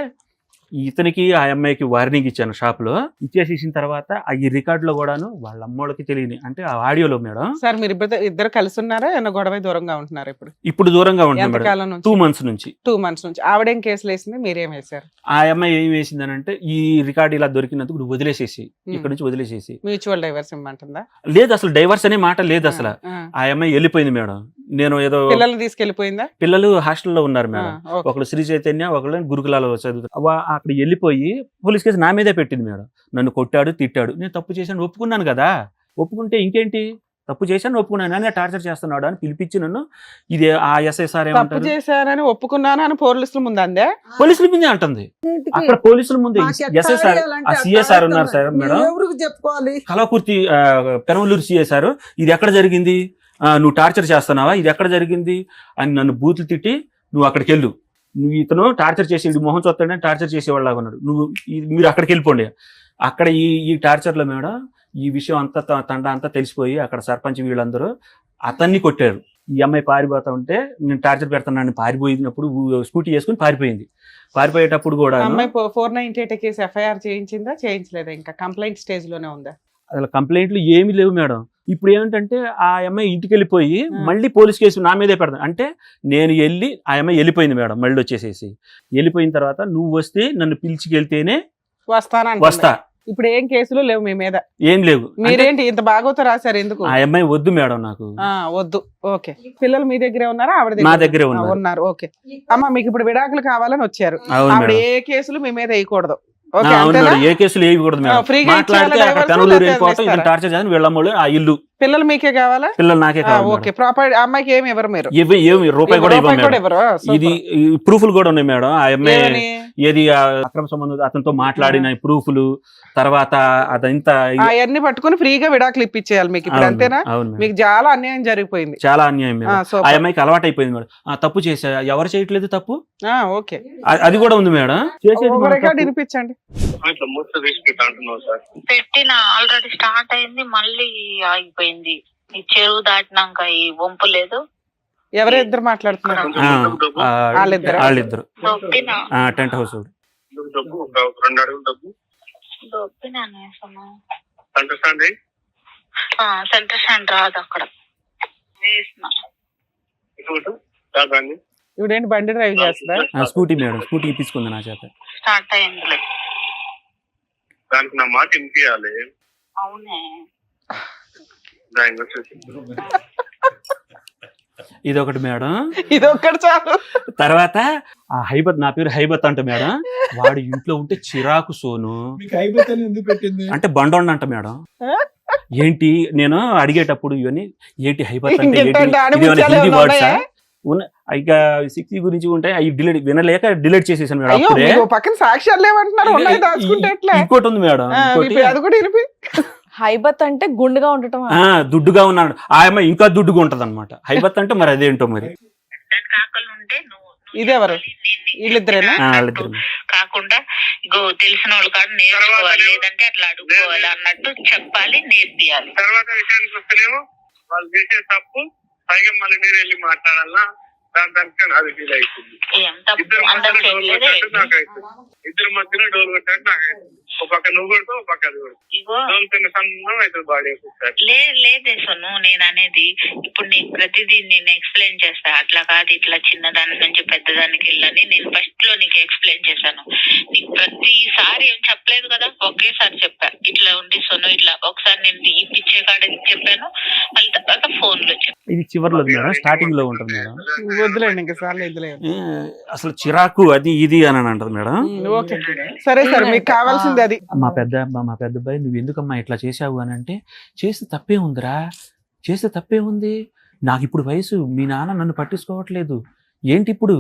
ఇతనికి ఆ అమ్మాయికి వార్నింగ్ ఇచ్చాను షాప్ లో. ఇచ్చేసేసిన తర్వాత ఈ రికార్డులో కూడాను వాళ్ళ అమ్మోళ్ళకి తెలియని, అంటే ఆ ఆడియోలో మేడం. సార్ మీరు ఇద్దరు కలిసి ఉన్నారా, ఏమన్నా గొడవ దూరంగా ఉంటున్నారు ఇప్పుడు? ఇప్పుడు దూరంగా ఉంటున్నాం మేడం, ఎంతకాలం నుంచి? 2 months నుంచి. 2 months నుంచి. ఆవిడేం కేసులు వేసింది, మీరేం వేశారు? ఆ అమ్మాయి ఏం వేసిందనంటే, ఈ రికార్డు ఇలా దొరికినందుకు నువ్వు వదిలేసేసి, ఇక్కడ నుంచి వదిలేసేసి. Mutual divorce ఇమ్మంటుందా? లేదు, అసలు డైవర్స్ అనే మాట లేదు అసలు. ఆ అమ్మాయి వెళ్ళిపోయింది మేడం. నేను ఏదో పిల్లల్ని తీసుకెళ్లిపోయిందా? పిల్లలు హాస్టల్లో ఉన్నారు మేడం. ఓకే. ఒకళ్ళు శ్రీ చైతన్య, ఒకళ్ళు గురుకులాలో చదువుతారు. అక్కడ వెళ్ళిపోయి పోలీస్ కేసు నా మీదే పెట్టింది మేడం. నన్ను కొట్టాడు, తిట్టాడు. నేను తప్పు చేశాను ఒప్పుకున్నాను కదా, ఒప్పుకుంటే ఇంకేంటి, తప్పు చేశాను ఒప్పుకున్నాను అని టార్చర్ చేస్తున్నాడు అని పిలిపించి నన్ను, ఇది ఆ ఎస్ఐసార్ తప్పు ఏమంటారు, చేశానని ఒప్పుకున్నాను అని పోలీసుల ముందు అందే. పోలీసుల ముందే అంటుంది. అక్కడ పోలీసుల ముందే ఎస్ఐసార్, ఆ సిఎస్ఆర్ ఉన్నారు సార్ మేడం, ఎవరికి చెప్పుకోవాలి? కలవకుర్తి పెనమలూరు సిఎస్ఆర్, ఇది ఎక్కడ జరిగింది, నువ్వు టార్చర్ చేస్తున్నావా, ఇది ఎక్కడ జరిగింది అని నన్ను బూతులు తిట్టి, నువ్వు అక్కడికి వెళ్ళు, నువ్వు ఇతను టార్చర్ చేసి మొహం చూస్తాడని టార్చర్ చేసేవాళ్ళగా ఉన్నాడు, మీరు అక్కడికి వెళ్ళిపోండి. అక్కడ ఈ టార్చర్లో మేడం ఈ విషయం అంతా తండా అంతా తెలిసిపోయి అక్కడ సర్పంచ్ వీళ్ళందరూ అతన్ని కొట్టారు. ఈ అమ్మాయి పారిపోతా ఉంటే, నేను టార్చర్ పెడుతున్నాను పారిపోయినప్పుడు స్కూటీ వేసుకుని పారిపోయింది. పారిపోయేటప్పుడు కూడా అమ్మాయి 498 కేసు ఎఫ్ఐఆర్ చేయించిందా, చేయించలేదా? ఇంకా కంప్లైంట్ స్టేజ్ లోనే ఉందా? అసలు కంప్లైంట్లు ఏమీ లేవు మేడం. ఇప్పుడు ఏమిటంటే ఆ అమ్మాయి ఇంటికి వెళ్ళిపోయి మళ్ళీ పోలీస్ కేసు నా మీదే పెడతాను అంటే, నేను వెళ్ళి ఆ అమ్మాయి వెళ్ళిపోయింది మేడం. మళ్ళీ వచ్చేసేసి వెళ్ళిపోయిన తర్వాత, నువ్వు వస్తే నన్ను పిలిచికెళ్తేనే వస్తా. ఇప్పుడు ఏం కేసులు లేవు మీ మీద? ఏం లేవు. మీరేంటి ఇంత బాగోతో రాశారు ఎందుకు? ఆ అమ్మాయి వద్దు మేడం నాకు. వద్దు. ఓకే. పిల్లలు మీ దగ్గరే ఉన్నారా, ఆవిడ నా దగ్గరే ఉన్నారు. ఓకే. అమ్మ మీకు ఇప్పుడు విడాకులు కావాలని వచ్చారు, అవును ఆవిడ మేడం. ఏ కేసులు మీ మీద వేయకూడదు. ఓకే, అవును అంతేనా? మేడం, ఏ కేసులు వేయకూడదు మేడం. ఫ్రీగా మాట్లాడితే ఇచ్చేయాలా అక్కడ divorce, పెనమలూరు లేకపోతే వెళ్ళిపోవటం, ఇతను ఇస్తారా? టార్చర్ చేయాలని వీళ్ళమ్మోళ్ళు ఆ ఇల్లు. పిల్లలు మీకే కావాలా? పిల్లలు నాకే కావాలి ఓకే. మేడం. ప్రాపర్ అమ్మాయికి ఏమి ఇవ్వరు మీరు? ఏమి రూపాయి కూడా ఇవ్వం మేడం. ఇవ్వరు. ఇది ప్రూఫ్లు కూడా ఉన్నాయి మేడం. ఆ అమ్మాయి ఏమని? ఏది అక్రమ సంబంధం అతనితో మాట్లాడిన ప్రూఫ్లు, తర్వాత అదంతా అవన్నీ పట్టుకుని ఫ్రీగా విడాకులు ఇప్పించేయాలి మీకు ఇప్పుడు, అంతేనా? అవును మేడం. మీకు చాలా అన్యాయం జరిగిపోయింది. చాలా అన్యాయం మేడం. సూపర్. ఆ అమ్మాయికి అలవాటు అయిపోయింది మేడం. తప్పు చేసా, ఎవరు చేయట్లేదు తప్పు, ఓకే. అది కూడా ఉంది మేడం. చేసేది ఒక మనం రికార్డ్ తప్పు. వినిపించండి. ఇట్లా మూర్త తీసి పెట్టి అంటున్నావు సార్. పెట్టిన ఆల్రెడీ స్టార్ట్ అయింది, మళ్ళీ ఆగిపోయింది. ఈ చెరువు దాటినాక ఈ వంపు లేదు. ఎవరు ఇద్దరు మాట్లాడుతున్నారు? వాళ్ళిద్దరు దొబ్బిన టెంట్ హౌస్. డబ్బు ఒక 2 అడుగులు డబ్బు దొబ్బినాను అండర్స్టాండ్ అయ్యి సెంటర్ సెంటర్ రాదు అక్కడ వేసిన. ఇటు కాదండి. ఇవిడేంటి బండి డ్రైవ్ చేస్తుందా? స్కూటీ మేడం, స్కూటీ ఇప్పించుకుంది నా చేత. స్టార్ట్ అయిందిలే. దానికి నా మాట వినిపించాలి. అవునే. దాని వచ్చేసి ఇది ఒకటి మేడం. ఇది ఒక్కటి చాలు. తర్వాత ఆ హైబత్, నా పేరు హైబత్ అంట మేడం. వాడు ఇంట్లో ఉంటే చిరాకు సోను మీకు అయిపోతాను ఎందుకు పెట్టింది? అంటే బండోండ అంట మేడం. ఏంటి నేను అడిగేటప్పుడు ఇవన్నీ ఏంటి హైపత్ అంటే ఇంకేంటంటే ఏంటి? ఆణిముత్యాలు ఇదేమైనా హిందీ ఏమైనా వర్డ్సా? ఉన్నాయా? ఇక 60 గురించి ఉంటాయి అవి వినలేక డిలీట్ చేసేసాను మేడం. అయ్యో అప్పుడే మీకు పక్కన సాక్ష్యాలు లేవంటున్నారు, ఉన్నాయి దాచుకుంటే ఎట్లా? ఇంకోటి ఉంది మేడం, ఇంకోటి అది కూడా ఇనిపి. హైబత్ అంటే గుండుగా ఉండటం. దుడ్డుగా ఉన్నాడు ఆ అమ్మాయి, ఇంకా దుడ్డుగా ఉంటది అనమాట. హైబత్ అంటే మరి అదేంటో మరి. దానికి ఆకలి ఉంటే నువ్వు ఇదెవరు? వీళ్ళిద్దరేనా? వాళ్ళిద్దరు కాకుండా ఇగో తెలిసిన వాళ్ళు కాదు నేర్చుకోవాలి, లేదంటే అట్లా అడుక్కోవాలి అన్నట్టు చెప్పాలి, నేర్పియాలి. తర్వాత విషయానికి వస్తేనేమో వాళ్ళు చేసే తప్పు పైగా మళ్ళీ మీరు వెళ్ళి మాట్లాడాలా, దానికి అది ఫీల్ అవుతుంది. ఇద్దరు మధ్యలో డోర్ కొట్టినట్టు నాకు అవుతుంది. ఇద్దరు మధ్యలో డోర్ కొట్టినట్టు నాకు అవుతుంది. ఒక పక్క నువ్వు కొడతావు, ఒక పక్క అది కొడతావు. ఇగో డోర్ తిన్న సన్నం అవుతుంది బాడీ ఒకసారి. లేదే సొను, నేను అనేది ఇప్పుడు నీకు ప్రతిదీ నేను ఎక్స్ప్లెయిన్ చేస్తా. అట్లా కాదు, ఇట్లా చిన్నదాని నుంచి పెద్దదానికి వెళ్ళని నేను ఫస్ట్ లో నీకు ఎక్స్ప్లెయిన్ చేశాను. నీకు ప్రతిసారి ఏం చెప్పలేదు కదా, ఒకేసారి చెప్పా. ఇట్లా ఉంది సొను, ఇట్లా ఒకసారి నేను ఈ పిచ్చే కాడ చెప్పాను, మళ్ళీ తర్వాత ఫోన్ లో చెప్పాను. ఇది చివర్లో మేడం, స్టార్టింగ్ లో ఉంటుంది మేడం. వద్దులేండి, ఇంకా సార్లు వద్దులేండి. అసలు చిరాకు అది ఇది అని అంటది మేడం. ఓకే సరే సార్, మీకు కావాల్సింది అది. మా పెద్ద అబ్బాయి నువ్వు ఎందుకమ్మా ఇట్లా చేసావు అని అంటే, చేస్తే తప్పే ఉందిరా, చేస్తే తప్పే ఉంది, నాకు ఇప్పుడు వయసు, మీ నాన్న నన్ను పట్టించుకోవట్లేదు, ఏంటి ఇప్పుడు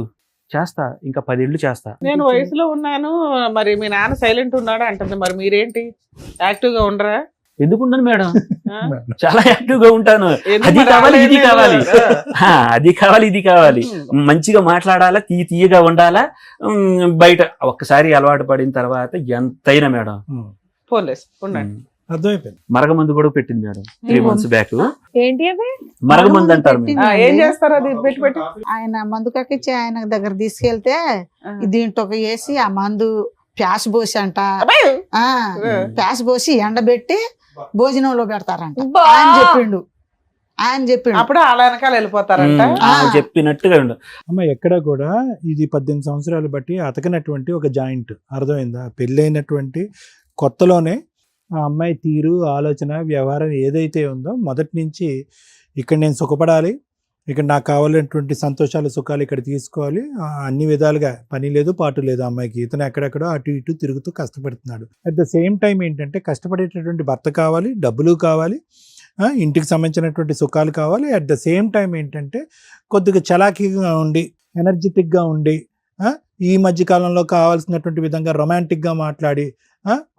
చేస్తా, ఇంకా 10 ఏళ్ళు చేస్తా. నేను వయసులో ఉన్నాను, మరి మీ నాన్న సైలెంట్ ఉన్నాడా అంటుంది. మరి మీరేంటి యాక్టివ్ గా ఉండరా? ఎందుకున్నాను మేడం, ఆ? చాలా యాక్టివ్ గా ఉంటాను. ఎందుకు అది మరి కావాలి, ఇది ఆడలేదు? కావాలి, అది కావాలి, ఇది కావాలి, మంచిగా మాట్లాడాలా, తీయగా ఉండాలా. బయట ఒక్కసారి అలవాటు పడిన తర్వాత ఎంతైనా మేడం. పోలేస్ ఉండండి. అర్థమైపోయింది. మరగమందు కూడా పెట్టింది మేడం 3 months బ్యాక్. ఏంటి అవి? మరగమందు అంటారు మేడం. ఏం చేస్తారు అది పెట్టి పెట్టి? ఆయన మందు కక్కిచ్చి ఆయన దగ్గర తీసుకెళ్తే దీంట్లో వేసి ఆ మందు ప్యాస్ పోసి అంట, ప్యాస్ పోసి ఎండబెట్టి భోజనంలో పెడతారంట. ఆయన చెప్పిండు అప్పుడు అలా వెనకాల వెళ్ళిపోతారంట. చెప్పినట్టుగా ఉండు. అమ్మ ఎక్కడ కూడా ఇది 18 సంవత్సరాలు బట్టి అతకనటువంటి ఒక జాయింట్, అర్థమైందా? పెళ్ళైనటువంటి కొత్తలోనే ఆ అమ్మాయి తీరు, ఆలోచన, వ్యవహారం ఏదైతే ఉందో మొదటి నుంచి ఇక్కడ నేను సుఖపడాలి, ఇక్కడ నాకు కావాలన్నటువంటి సంతోషాలు సుఖాలు ఇక్కడ తీసుకోవాలి, అన్ని విధాలుగా పని లేదు పాటు లేదు అమ్మాయికి. ఇతను ఎక్కడెక్కడో అటు ఇటు తిరుగుతూ కష్టపడుతున్నాడు. అట్ ద సేమ్ టైం ఏంటంటే కష్టపడేటటువంటి భర్త కావాలి, డబ్బులు కావాలి, ఇంటికి సంబంధించినటువంటి సుఖాలు కావాలి. అట్ ద సేమ్ టైం ఏంటంటే కొద్దిగా చలాకీగా ఉండి, ఎనర్జెటిక్గా ఉండి, ఈ మధ్య కాలంలో కావాల్సినటువంటి విధంగా రొమాంటిక్గా మాట్లాడి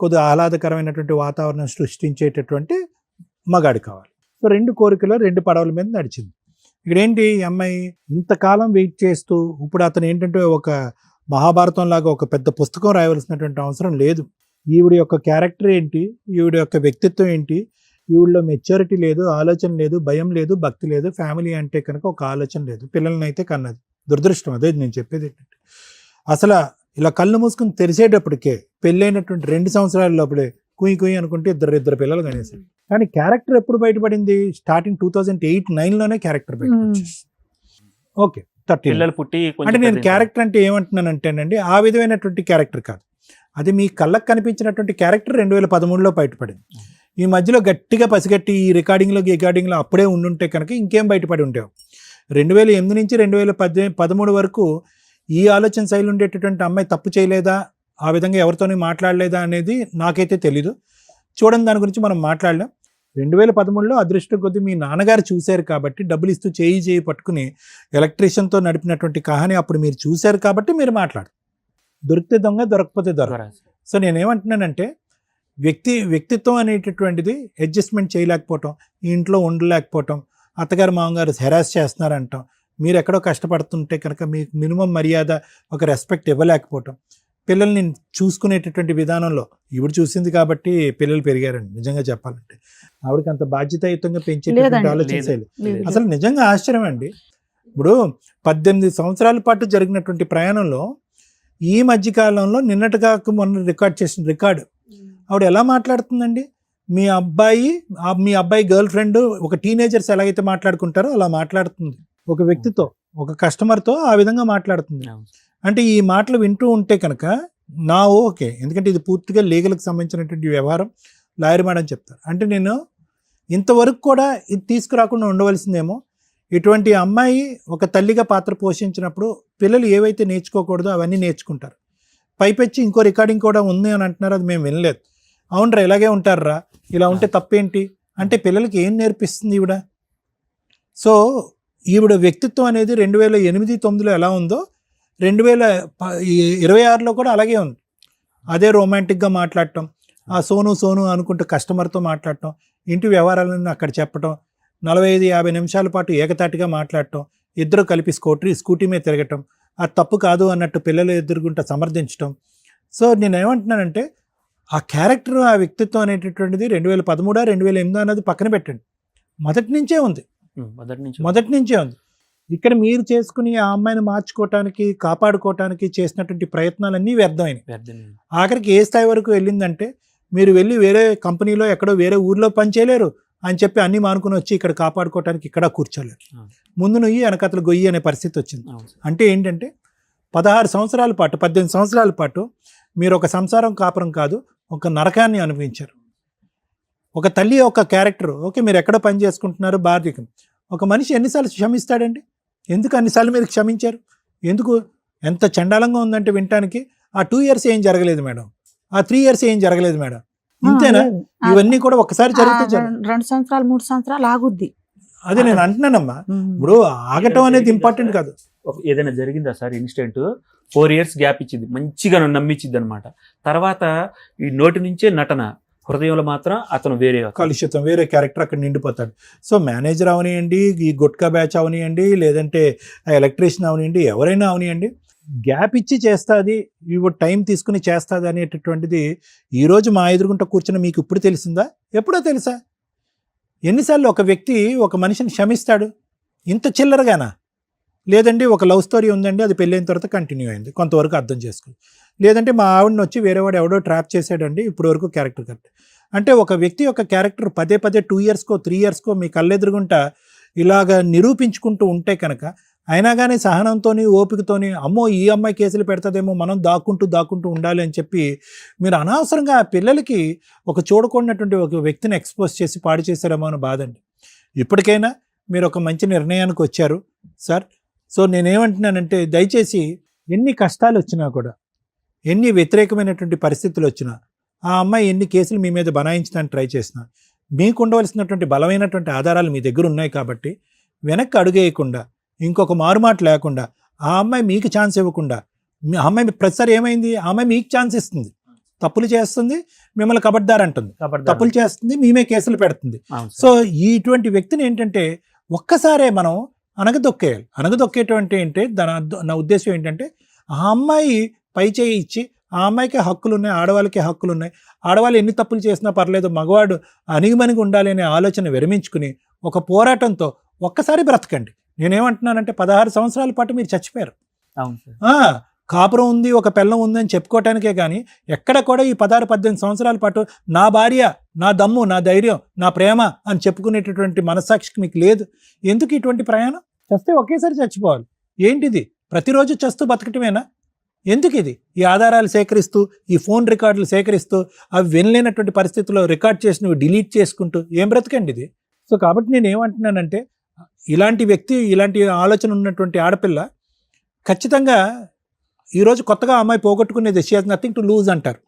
కొద్దిగా ఆహ్లాదకరమైనటువంటి వాతావరణం సృష్టించేటటువంటి మగాడు కావాలి. సో 2 కోరికలు 2 పడవల మీద నడిచింది. ఇక్కడ ఏంటి, ఈ అమ్మాయి ఇంతకాలం వెయిట్ చేస్తూ ఇప్పుడు అతను ఏంటంటే ఒక మహాభారతం లాగా ఒక పెద్ద పుస్తకం రాయవలసినటువంటి అవసరం లేదు. ఈవిడ యొక్క క్యారెక్టర్ ఏంటి, ఈవిడ యొక్క వ్యక్తిత్వం ఏంటి, ఈవిడలో మెచ్యూరిటీ లేదు, ఆలోచన లేదు, భయం లేదు, భక్తి లేదు, ఫ్యామిలీ అంటే కనుక ఒక ఆలోచన లేదు, పిల్లల్ని అయితే కన్నది. దురదృష్టం. అదే నేను చెప్పేది ఏంటంటే అసలు ఇలా కళ్ళు మూసుకుని తెరిచేటప్పటికే పెళ్ళైనటువంటి 2 సంవత్సరాల లోపలే కుయ్యి అనుకుంటే ఇద్దరు పిల్లలు కనేసారు. కానీ క్యారెక్టర్ ఎప్పుడు బయటపడింది? స్టార్టింగ్ 2008-9లోనే క్యారెక్టర్ బయటపడింది. ఓకే, 30 పిల్లలు పుట్టి అంటే నేను క్యారెక్టర్ అంటే ఏమంటున్నానంటేనండి, ఆ విధమైనటువంటి క్యారెక్టర్ కాదు, అది మీ కళ్ళకు కనిపించినటువంటి క్యారెక్టర్ 2013లో బయటపడింది. ఈ మధ్యలో గట్టిగా పసిగట్టి ఈ రికార్డింగ్లో అప్పుడే ఉండుంటే కనుక ఇంకేం బయటపడి ఉండేవు. 2008 నుంచి 2013 వరకు ఈ ఆలోచన శైలి ఉండేటటువంటి అమ్మాయి తప్పు చేయలేదా, ఆ విధంగా ఎవరితోనే మాట్లాడలేదా అనేది నాకైతే తెలీదు. చూడండి, దాని గురించి మనం మాట్లాడలేం. 2013లో అదృష్టం కొద్దీ మీ నాన్నగారు చూశారు కాబట్టి, డబ్బులు ఇస్తూ చేయి పట్టుకుని ఎలక్ట్రీషియన్తో నడిపినటువంటి కహాని అప్పుడు మీరు చూశారు కాబట్టి మీరు మాట్లాడు. దొరికితే దొంగ, దొరకపోతే దొరక. సో నేనేమంటున్నానంటే వ్యక్తిత్వం అనేటటువంటిది అడ్జస్ట్మెంట్ చేయలేకపోవటం, ఇంట్లో ఉండలేకపోవటం, అత్తగారు మామగారు హెరాస్ చేస్తున్నారంటాం, మీరు ఎక్కడో కష్టపడుతుంటే కనుక మీకు మినిమం మర్యాద, ఒక రెస్పెక్ట్ ఇవ్వలేకపోవటం, పిల్లల్ని చూసుకునేటటువంటి విధానంలో ఈవిడ చూసింది కాబట్టి పిల్లలు పెరిగారండి. నిజంగా చెప్పాలంటే ఆవిడకి అంత బాధ్యతాయుతంగా పెంచేటటువంటి ఆలోచన శైలి అసలు నిజంగా ఆశ్చర్యం అండి. ఇప్పుడు 18 సంవత్సరాల పాటు జరిగినటువంటి ప్రయాణంలో ఈ మధ్యకాలంలో నిన్నటిగా మొన్న రికార్డు ఆవిడ ఎలా మాట్లాడుతుందండి? మీ అబ్బాయి గర్ల్ ఫ్రెండ్, ఒక టీనేజర్స్ ఎలాగైతే మాట్లాడుకుంటారో అలా మాట్లాడుతుంది. ఒక వ్యక్తితో, ఒక కస్టమర్తో ఆ విధంగా మాట్లాడుతుంది. అంటే ఈ మాటలు వింటూ ఉంటే కనుక ఓకే, ఎందుకంటే ఇది పూర్తిగా లీగల్కి సంబంధించినటువంటి వ్యవహారం, లాయర్ మేడం చెప్తారు. అంటే నేను ఇంతవరకు కూడా ఇది తీసుకురాకుండా ఉండవలసిందేమో. ఇటువంటి అమ్మాయి ఒక తల్లిగా పాత్ర పోషించినప్పుడు పిల్లలు ఏవైతే నేర్చుకోకూడదో అవన్నీ నేర్చుకుంటారు. పైపెచ్చి ఇంకో రికార్డింగ్ కూడా ఉంది అని అంటున్నారు, అది మేము వినలేదు. అవునరా, ఇలాగే ఉంటారా, ఇలా ఉంటే తప్పేంటి, అంటే పిల్లలకి ఏం నేర్పిస్తుంది ఈవిడ? సో ఈవిడ వ్యక్తిత్వం అనేది 2008-9లో ఎలా ఉందో 2026లో కూడా అలాగే ఉంది. అదే రొమాంటిక్గా మాట్లాడటం, ఆ సోను అనుకుంటూ కస్టమర్తో మాట్లాడటం, ఇంటి వ్యవహారాలను అక్కడ చెప్పటం, 45-50 నిమిషాల పాటు ఏకతాటిగా మాట్లాడటం, ఇద్దరు కలిపి స్కూటీ మీద తిరగటం, అది తప్పు కాదు అన్నట్టు పిల్లలు ఎదురుగుంట సమర్థించటం. సో నేనేమంటున్నానంటే ఆ క్యారెక్టర్, ఆ వ్యక్తిత్వం అనేటటువంటిది 2013-2008 అన్నది పక్కన పెట్టండి, మొదటి నుంచే ఉంది. ఇక్కడ మీరు చేసుకుని ఆ అమ్మాయిని మార్చుకోవటానికి, కాపాడుకోవటానికి చేసినటువంటి ప్రయత్నాలన్నీ వ్యర్థమైనవి. ఆఖరికి ఏ స్థాయి వరకు వెళ్ళిందంటే, మీరు వెళ్ళి వేరే కంపెనీలో ఎక్కడో వేరే ఊర్లో పనిచేయలేరు అని చెప్పి అన్నీ మానుకుని వచ్చి ఇక్కడ కాపాడుకోవటానికి ఇక్కడ కూర్చోలేరు. ముందు నుయ్యి వెనకతలు గొయ్యి అనే పరిస్థితి వచ్చింది. అంటే ఏంటంటే 18 సంవత్సరాల పాటు మీరు ఒక సంసారం కాపురం కాదు, ఒక నరకాన్ని అనుభవించారు. ఒక తల్లి ఒక క్యారెక్టర్, ఓకే మీరు ఎక్కడో పని చేసుకుంటున్నారు భార్యకి, ఒక మనిషి ఎన్నిసార్లు క్షమిస్తాడండి? ఎందుకు అన్నిసార్లు మీరు క్షమించారు? ఎందుకు? ఎంత చండాలంగా ఉందంటే వినటానికి. ఆ 2 years ఏం జరగలేదు మేడం, ఆ 3 years ఏం జరగలేదు మేడం, ఇంతేనా? ఇవన్నీ కూడా ఒకసారి జరిగితే 2 సంవత్సరాలు 3 సంవత్సరాలు ఆగుద్ది. అదే నేను అంటున్నానమ్మా, ఇప్పుడు ఆగటం అనేది ఇంపార్టెంట్ కాదు. ఏదైనా జరిగిందా సార్ ఇన్సిడెంట్? 4 years గ్యాప్ ఇచ్చింది, మంచిగా నన్ను నమ్మించింది అనమాట. తర్వాత ఈ నోటి నుంచే నటన, హృదయంలో మాత్రం అతను వేరే కలుషితం, వేరే క్యారెక్టర్ అక్కడ నిండిపోతాడు. సో మేనేజర్ అవనియండి, ఈ గుట్కా బ్యాచ్ అవనియండి, లేదంటే ఎలక్ట్రీషియన్ అవనియండి, ఎవరైనా అవనియండి, గ్యాప్ ఇచ్చి చేస్తుంది, ఇవి టైం తీసుకుని చేస్తుంది అనేటటువంటిది ఈరోజు మా ఎదురుగుంట కూర్చుని మీకు ఇప్పుడు తెలిసిందా? ఎప్పుడో తెలుసా? ఎన్నిసార్లు ఒక వ్యక్తి ఒక మనిషిని క్షమిస్తాడు? ఇంత చిల్లరగానా? లేదండి ఒక లవ్ స్టోరీ ఉందండి, అది పెళ్ళైన తర్వాత కంటిన్యూ అయింది, కొంతవరకు అర్థం చేసుకోండి. లేదంటే మా ఆవిడని వచ్చి వేరేవాడు ఎవడో ట్రాప్ చేసాడండి, ఇప్పుడు వరకు క్యారెక్టర్ కరెక్ట్. అంటే ఒక వ్యక్తి యొక్క క్యారెక్టర్ పదే 2 yearsకో 3 yearsకో మీ కళ్ళెదురుగుంటా ఇలాగ నిరూపించుకుంటూ ఉంటే కనుక, అయినా కానీ సహనంతోని ఓపికతోని అమ్మో ఈ అమ్మాయి కేసులు పెడతాదేమో, మనం దాక్కుంటూ ఉండాలి అని చెప్పి మీరు అనవసరంగా ఆ పిల్లలకి ఒక చూడకూడనటువంటి ఒక వ్యక్తిని ఎక్స్పోజ్ చేసి పాడు చేశారేమో అని బాధండి. ఇప్పటికైనా మీరు ఒక మంచి నిర్ణయానికి వచ్చారు సార్. సో నేనేమంటున్నానంటే, దయచేసి ఎన్ని కష్టాలు వచ్చినా కూడా, ఎన్ని వ్యతిరేకమైనటువంటి పరిస్థితులు వచ్చినా, ఆ అమ్మాయి ఎన్ని కేసులు మీ మీద బనాయించడానికి ట్రై చేసినా, మీకు ఉండవలసినటువంటి బలమైనటువంటి ఆధారాలు మీ దగ్గర ఉన్నాయి కాబట్టి వెనక్కి అడుగేయకుండా, ఇంకొక మారుమాట లేకుండా, ఆ అమ్మాయి మీకు ఛాన్స్ ఇవ్వకుండా, ఆ అమ్మాయి ప్రతిసారి ఏమైంది, ఆ అమ్మాయి మీకు ఛాన్స్ ఇస్తుంది, తప్పులు చేస్తుంది, మిమ్మల్ని కబడ్దారంటుంది, తప్పులు చేస్తుంది, మేమే కేసులు పెడుతుంది. సో ఇటువంటి వ్యక్తిని ఏంటంటే ఒక్కసారే మనం అనగదొక్కేయాలి. అనగదొక్కేటువంటి అంటే నా ఉద్దేశం ఏంటంటే, ఆ అమ్మాయి పై చేయి ఇచ్చి, ఆ అమ్మాయికి హక్కులు ఉన్నాయి, ఆడవాళ్ళకి హక్కులు ఉన్నాయి, ఆడవాళ్ళు ఎన్ని తప్పులు చేసినా పర్లేదు, మగవాడు అణిగిమణిగి ఉండాలి అనే ఆలోచన విరమించుకుని ఒక పోరాటంతో ఒక్కసారి బ్రతకండి. నేనేమంటున్నానంటే 16 సంవత్సరాల పాటు మీరు చచ్చిపోయారు. కాపురం ఉంది, ఒక పిల్లం ఉందని చెప్పుకోవటానికే కానీ ఎక్కడ కూడా ఈ 16-18 సంవత్సరాల పాటు నా భార్య, నా దమ్ము, నా ధైర్యం, నా ప్రేమ అని చెప్పుకునేటటువంటి మనస్సాక్షికి మీకు లేదు. ఎందుకు ఇటువంటి ప్రయాణం? చస్తే ఒకేసారి చచ్చిపోవాలి. ఏంటిది ప్రతిరోజు చస్తూ బతకటమేనా? ఎందుకు ఇది? ఈ ఆధారాలు సేకరిస్తూ, ఈ ఫోన్ రికార్డులు సేకరిస్తూ, అవి వినలేనటువంటి పరిస్థితుల్లో రికార్డ్ చేసినవి డిలీట్ చేసుకుంటూ ఏం బ్రతకండి ఇది? సో కాబట్టి నేను ఏమంటున్నానంటే, ఇలాంటి వ్యక్తి, ఇలాంటి ఆలోచన ఉన్నటువంటి ఆడపిల్ల ఖచ్చితంగా ఈరోజు కొత్తగా ఆ అమ్మాయి పోగొట్టుకునేది, she has nothing to lose అంటారు.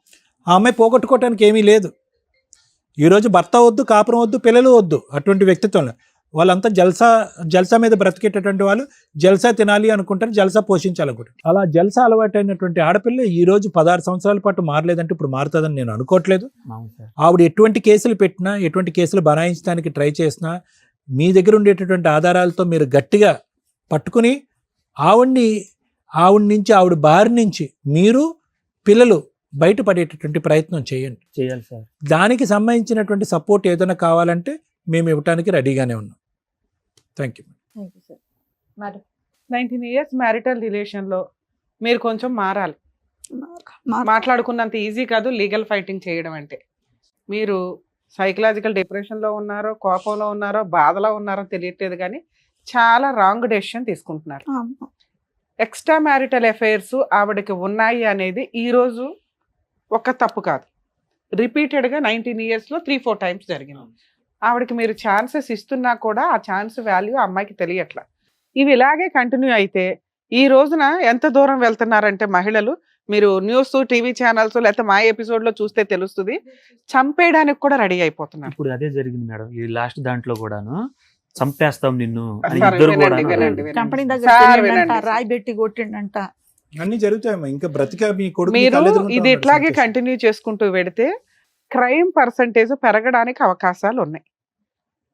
ఆ అమ్మాయి పోగొట్టుకోవడానికి ఏమీ లేదు. ఈరోజు భర్త వద్దు, కాపురం వద్దు, పిల్లలు వద్దు, అటువంటి వ్యక్తిత్వంలో వాళ్ళంతా జల్సా మీద బ్రతికేటటువంటి వాళ్ళు, జల్సా తినాలి అనుకుంటారు, జల్సా పోషించాలనుకుంటారు. అలా జల్సా అలవాటైనటువంటి ఆడపిల్ల ఈరోజు 16 సంవత్సరాల పాటు మారలేదంటే ఇప్పుడు మారుతుందని నేను అనుకోవట్లేదు. ఆవిడ ఎటువంటి కేసులు పెట్టినా, ఎటువంటి కేసులు బనాయించడానికి ట్రై చేసినా, మీ దగ్గర ఉండేటటువంటి ఆధారాలతో మీరు గట్టిగా పట్టుకుని ఆవిడ నుంచి, ఆవిడ బారి నుంచి మీరు పిల్లలు బయటపడేటటువంటి ప్రయత్నం చేయాలి సార్. దానికి సంబంధించినటువంటి సపోర్ట్ ఏదైనా కావాలంటే మేము ఇవ్వటానికి రెడీగానే ఉన్నాం. Thank you. 19 years మ్యారిటల్ రిలేషన్లో మీరు కొంచెం మారాలి. మాట్లాడుకున్నంత ఈజీ కాదు లీగల్ ఫైటింగ్ చేయడం అంటే. మీరు సైకలాజికల్ డిప్రెషన్లో ఉన్నారో, కోపంలో ఉన్నారో, బాధలో ఉన్నారో తెలియట్లేదు, కానీ చాలా రాంగ్ డెసిషన్ తీసుకుంటున్నారు. ఎక్స్ట్రా మ్యారిటల్ అఫైర్స్ ఆవిడకి ఉన్నాయి అనేది ఈరోజు ఒక తప్పు కాదు, రిపీటెడ్గా 19 yearsలో 3-4 times జరిగింది. ఆవిడకి మీరు ఛాన్సెస్ ఇస్తున్నా కూడా ఆ ఛాన్స్ వాల్యూ అమ్మాయికి తెలియట్లా. ఇవి ఇలాగే కంటిన్యూ అయితే ఈ రోజున ఎంత దూరం వెళ్తున్నారంటే మహిళలు, మీరు న్యూస్ టీవీ ఛానల్స్ లేకపోతే మా ఎపిసోడ్ లో చూస్తే తెలుస్తుంది, చంపేయడానికి కూడా రెడీ అయిపోతున్నారు. ఇప్పుడు అదే జరిగింది మేడం ఈ లాస్ట్ దాంట్లో కూడాను, చంపేస్తాం నిన్ను అని సార్, ఇద్దరు కూడా వినండి, వినండి, వినండి. కంపెనీ సార్, దగ్గర వినండి. రాయి పెట్టి కొట్టిండంట. అన్ని జరుగుతాయమ్మా. ఇంకా బ్రతిక మీ కొడుకు మీరు కళ్ళెదురుగుంటా ఇది ఉన్నాడు, ఇట్లాగే చంపేసి. కంటిన్యూ చేసుకుంటూ పెడితే క్రైమ్ పర్సంటేజ్ పెరగడానికి అవకాశాలు ఉన్నాయి.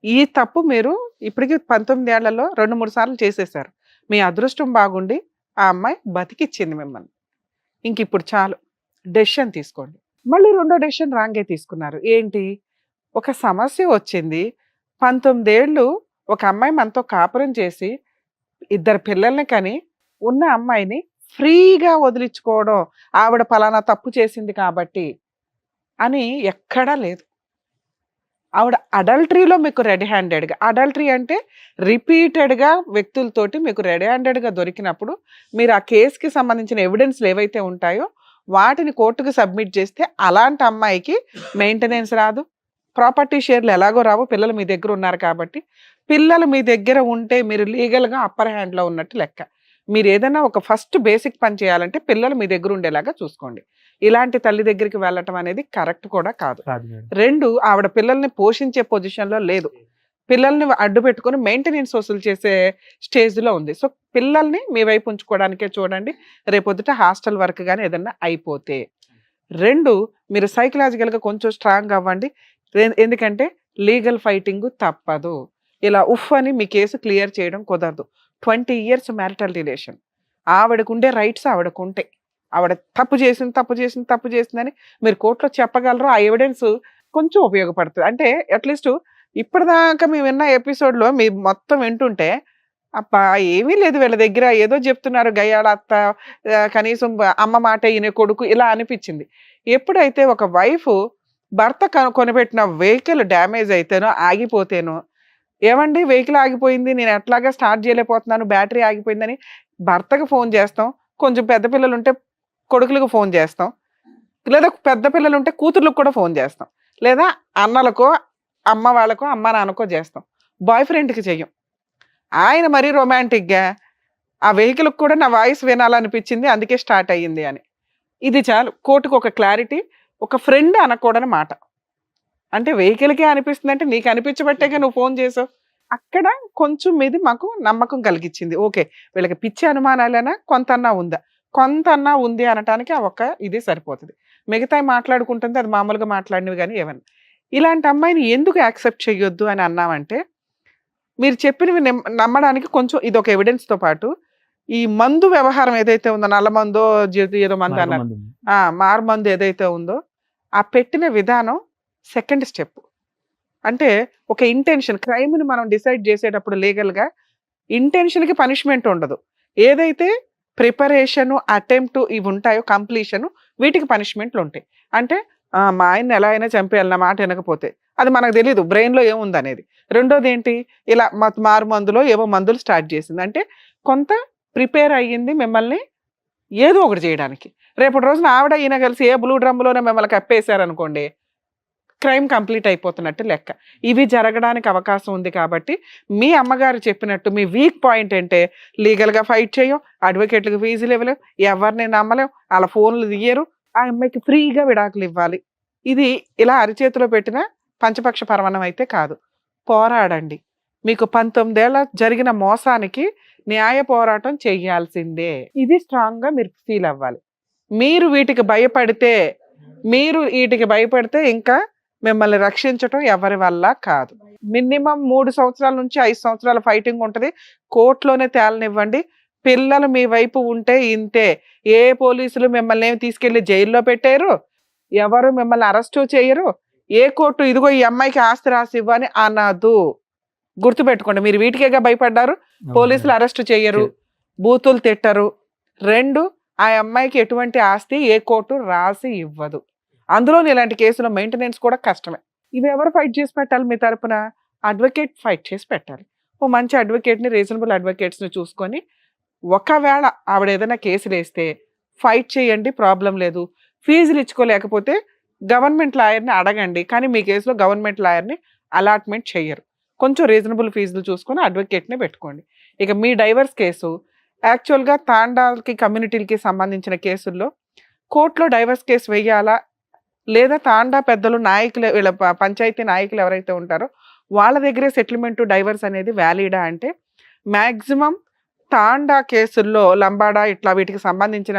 ఈ తప్పు మీరు ఇప్పటికి 19 ఏళ్లలో 2-3 సార్లు చేసేసారు. మీ అదృష్టం బాగుండి ఆ అమ్మాయి బతికిచ్చింది మిమ్మల్ని. ఇంక ఇప్పుడు చాలు, డెసిషన్ తీసుకోండి. మళ్ళీ రెండో డెసిషన్ రాంగే తీసుకున్నారు. ఏంటి, ఒక సమస్య వచ్చింది, 19 ఏళ్ళు ఒక అమ్మాయి మనతో కాపురం చేసి 2 పిల్లల్ని కని ఉన్న అమ్మాయిని ఫ్రీగా వదిలించుకోవడం, ఆవిడ పలానా తప్పు చేసింది కాబట్టి అని ఎక్కడా లేదు. ఆవిడ అడల్టరీలో మీకు రెడీ హ్యాండెడ్గా, అడల్టరీ అంటే రిపీటెడ్గా వ్యక్తులతోటి మీకు రెడీ హ్యాండెడ్గా దొరికినప్పుడు మీరు ఆ కేసుకి సంబంధించిన ఎవిడెన్స్లు ఏవైతే ఉంటాయో వాటిని కోర్టుకు సబ్మిట్ చేస్తే అలాంటి అమ్మాయికి మెయింటెనెన్స్ రాదు, ప్రాపర్టీ షేర్లు ఎలాగో రావు. పిల్లలు మీ దగ్గర ఉన్నారు కాబట్టి, పిల్లలు మీ దగ్గర ఉంటే మీరు లీగల్గా అప్పర్ హ్యాండ్లో ఉన్నట్టు లెక్క. మీరు ఏదైనా ఒక ఫస్ట్ బేసిక్ పని చేయాలంటే పిల్లలు మీ దగ్గర ఉండేలాగా చూసుకోండి. ఇలాంటి తల్లి దగ్గరికి వెళ్ళటం అనేది కరెక్ట్ కూడా కాదు. 2, ఆవిడ పిల్లల్ని పోషించే పొజిషన్లో లేదు, పిల్లల్ని అడ్డు పెట్టుకొని మెయింటెనెన్స్ వసూలు చేసే స్టేజ్లో ఉంది. సో పిల్లల్ని మీ వైపు ఉంచుకోవడానికే చూడండి. రేపొద్దుట హాస్టల్ వర్క్ కానీ ఏదన్నా అయిపోతే. 2, మీరు సైకలాజికల్గా కొంచెం స్ట్రాంగ్ అవ్వండి. ఎందుకంటే లీగల్ ఫైటింగ్ తప్పదు. ఇలా ఉఫ్ అని మీ కేసు క్లియర్ చేయడం కుదరదు. 20 years మ్యారిటల్ రిలేషన్, ఆవిడకుండే రైట్స్ ఆవిడకుంటాయి. ఆవిడ తప్పు చేసిందని మీరు కోర్టులో చెప్పగలరు. ఆ ఎవిడెన్స్ కొంచెం ఉపయోగపడుతుంది. అంటే అట్లీస్ట్ ఇప్పటిదాకా మేము విన్న ఎపిసోడ్లో మీ మొత్తం వింటుంటే అబ్బా ఏమీ లేదు వీళ్ళ దగ్గర, ఏదో చెప్తున్నారు గయ్యాళ అత్త, కనీసం అమ్మ మాట ఈయన కొడుకు, ఇలా అనిపించింది. ఎప్పుడైతే ఒక వైఫ్ భర్త కొనిపెట్టిన వెహికల్ డ్యామేజ్ అయితేనో ఆగిపోతేనో, ఏమండి వెహికల్ ఆగిపోయింది, నేను ఎట్లాగా స్టార్ట్ చేయలేకపోతున్నాను, బ్యాటరీ ఆగిపోయిందని భర్తకు ఫోన్ చేస్తాం. కొంచెం పెద్ద పిల్లలు ఉంటే కొడుకులకు ఫోన్ చేస్తాం, లేదా పెద్ద పిల్లలు ఉంటే కూతుర్లకు కూడా ఫోన్ చేస్తాం, లేదా అన్నలకో అమ్మ వాళ్ళకో అమ్మ నాన్నకో చేస్తాం. బాయ్ ఫ్రెండ్కి చెయ్యం. ఆయన మరీ రొమాంటిక్గా ఆ వెహికల్కి కూడా నా వాయిస్ వినాలనిపించింది అందుకే స్టార్ట్ అయ్యింది అని. ఇది చాలు కోర్టుకు ఒక క్లారిటీ. ఒక ఫ్రెండ్ అనకూడని మాట. అంటే వెహికల్కే అనిపిస్తుంది అంటే నీకు అనిపించబట్టేగా నువ్వు ఫోన్ చేసావు. అక్కడ కొంచెం మీది మాకు నమ్మకం కలిగించింది. ఓకే, వీళ్ళకి పిచ్చి అనుమానాలైనా కొంతన్నా ఉంది అనటానికి ఆ ఒక్క ఇది సరిపోతుంది. మిగతా మాట్లాడుకుంటుంది, అది మామూలుగా మాట్లాడినవి కానీ ఏమన్నా. ఇలాంటి అమ్మాయిని ఎందుకు యాక్సెప్ట్ చేయొద్దు అని అన్నామంటే, మీరు చెప్పినవి నమ్మడానికి కొంచెం ఇది ఒక ఎవిడెన్స్తో పాటు ఈ మందు వ్యవహారం ఏదైతే ఉందో, నల్ల మందో ఏదో మందు అన్నారు, మారు మందు ఏదైతే ఉందో, ఆ పెట్టిన విధానం సెకండ్ స్టెప్. అంటే ఒక ఇంటెన్షన్, క్రైమ్ని మనం డిసైడ్ చేసేటప్పుడు లీగల్గా ఇంటెన్షన్కి పనిష్మెంట్ ఉండదు. ఏదైతే ప్రిపరేషను, అటెంప్ట్ ఇవి ఉంటాయో, కంప్లీషను, వీటికి పనిష్మెంట్లు ఉంటాయి. అంటే మా ఆయన్ని ఎలా అయినా చంపేయాలి నా మాట వినకపోతే, అది మనకు తెలియదు బ్రెయిన్లో ఏముంది అనేది. రెండోది ఏంటి, ఇలా మారు మందులో ఏవో మందులు స్టార్ట్ చేసింది అంటే కొంత ప్రిపేర్ అయ్యింది మిమ్మల్ని ఏదో ఒకటి చేయడానికి. రేపటి రోజున ఆవిడ ఈయన కలిసి ఏ బ్లూ డ్రమ్లోనే మిమ్మల్ని కప్పేశారనుకోండి, క్రైమ్ కంప్లీట్ అయిపోతున్నట్టు లెక్క. ఇవి జరగడానికి అవకాశం ఉంది. కాబట్టి మీ అమ్మగారు చెప్పినట్టు మీ వీక్ పాయింట్ అంటే లీగల్గా ఫైట్ చేయం, అడ్వకేట్లకు ఫీజులు ఇవ్వలేం, ఎవరిని నమ్మలేం, అలా ఫోన్లు తీయరు, ఆ అమ్మాయికి ఫ్రీగా విడాకులు ఇవ్వాలి. ఇది ఇలా అరిచేతిలో పెట్టిన పంచపక్ష పరమాణం అయితే కాదు. పోరాడండి. మీకు 19 ఏళ్ళ జరిగిన మోసానికి న్యాయ పోరాటం చెయ్యాల్సిందే. ఇది స్ట్రాంగ్గా మీరు ఫీల్ అవ్వాలి. మీరు వీటికి భయపడితే ఇంకా మిమ్మల్ని రక్షించటం ఎవరి వల్ల కాదు. మినిమం 3 సంవత్సరాల నుంచి 5 సంవత్సరాల ఫైటింగ్ ఉంటుంది. కోర్టులోనే తేలనివ్వండి. పిల్లలు మీ వైపు ఉంటే ఇంతే. ఏ పోలీసులు మిమ్మల్ని ఏమి తీసుకెళ్లి జైల్లో పెట్టారు, ఎవరు మిమ్మల్ని అరెస్టు చేయరు. ఏ కోర్టు ఇదిగో ఈ అమ్మాయికి ఆస్తి రాసి ఇవ్వని అనదు. గుర్తుపెట్టుకోండి. మీరు వీటికేగా భయపడ్డారు. పోలీసులు అరెస్టు చేయరు, బూతులు తిట్టరు. 2, ఆ అమ్మాయికి ఎటువంటి ఆస్తి ఏ కోర్టు రాసి ఇవ్వదు. అందులో ఇలాంటి కేసులో మెయింటెనెన్స్ కూడా కష్టమే. ఇవి ఎవరు ఫైట్ చేసి పెట్టాలి మీ తరపున? అడ్వకేట్ ఫైట్ చేసి పెట్టాలి. ఓ మంచి అడ్వకేట్ని, రీజనబుల్ అడ్వకేట్స్ని చూసుకొని, ఒకవేళ ఆవిడ ఏదైనా కేసులు వేస్తే ఫైట్ చేయండి, ప్రాబ్లం లేదు. ఫీజులు ఇచ్చుకోలేకపోతే గవర్నమెంట్ లాయర్ని అడగండి. కానీ మీ కేసులో గవర్నమెంట్ లాయర్ని అలాట్మెంట్ చేయరు. కొంచెం రీజనబుల్ ఫీజులు చూసుకొని అడ్వకేట్ని పెట్టుకోండి. ఇక మీ డైవర్స్ కేసు యాక్చువల్గా తాండాలకి, కమ్యూనిటీలకి సంబంధించిన కేసుల్లో కోర్టులో డైవర్స్ కేసు వేయాలా, లేదా తాండా పెద్దలు నాయకులు, వీళ్ళ పంచాయతీ నాయకులు ఎవరైతే ఉంటారో వాళ్ళ దగ్గరే సెటిల్మెంట్ డైవర్స్ అనేది వ్యాలిడా అంటే, మ్యాక్సిమం తాండా కేసుల్లో, లంబాడా ఇట్లా వీటికి సంబంధించిన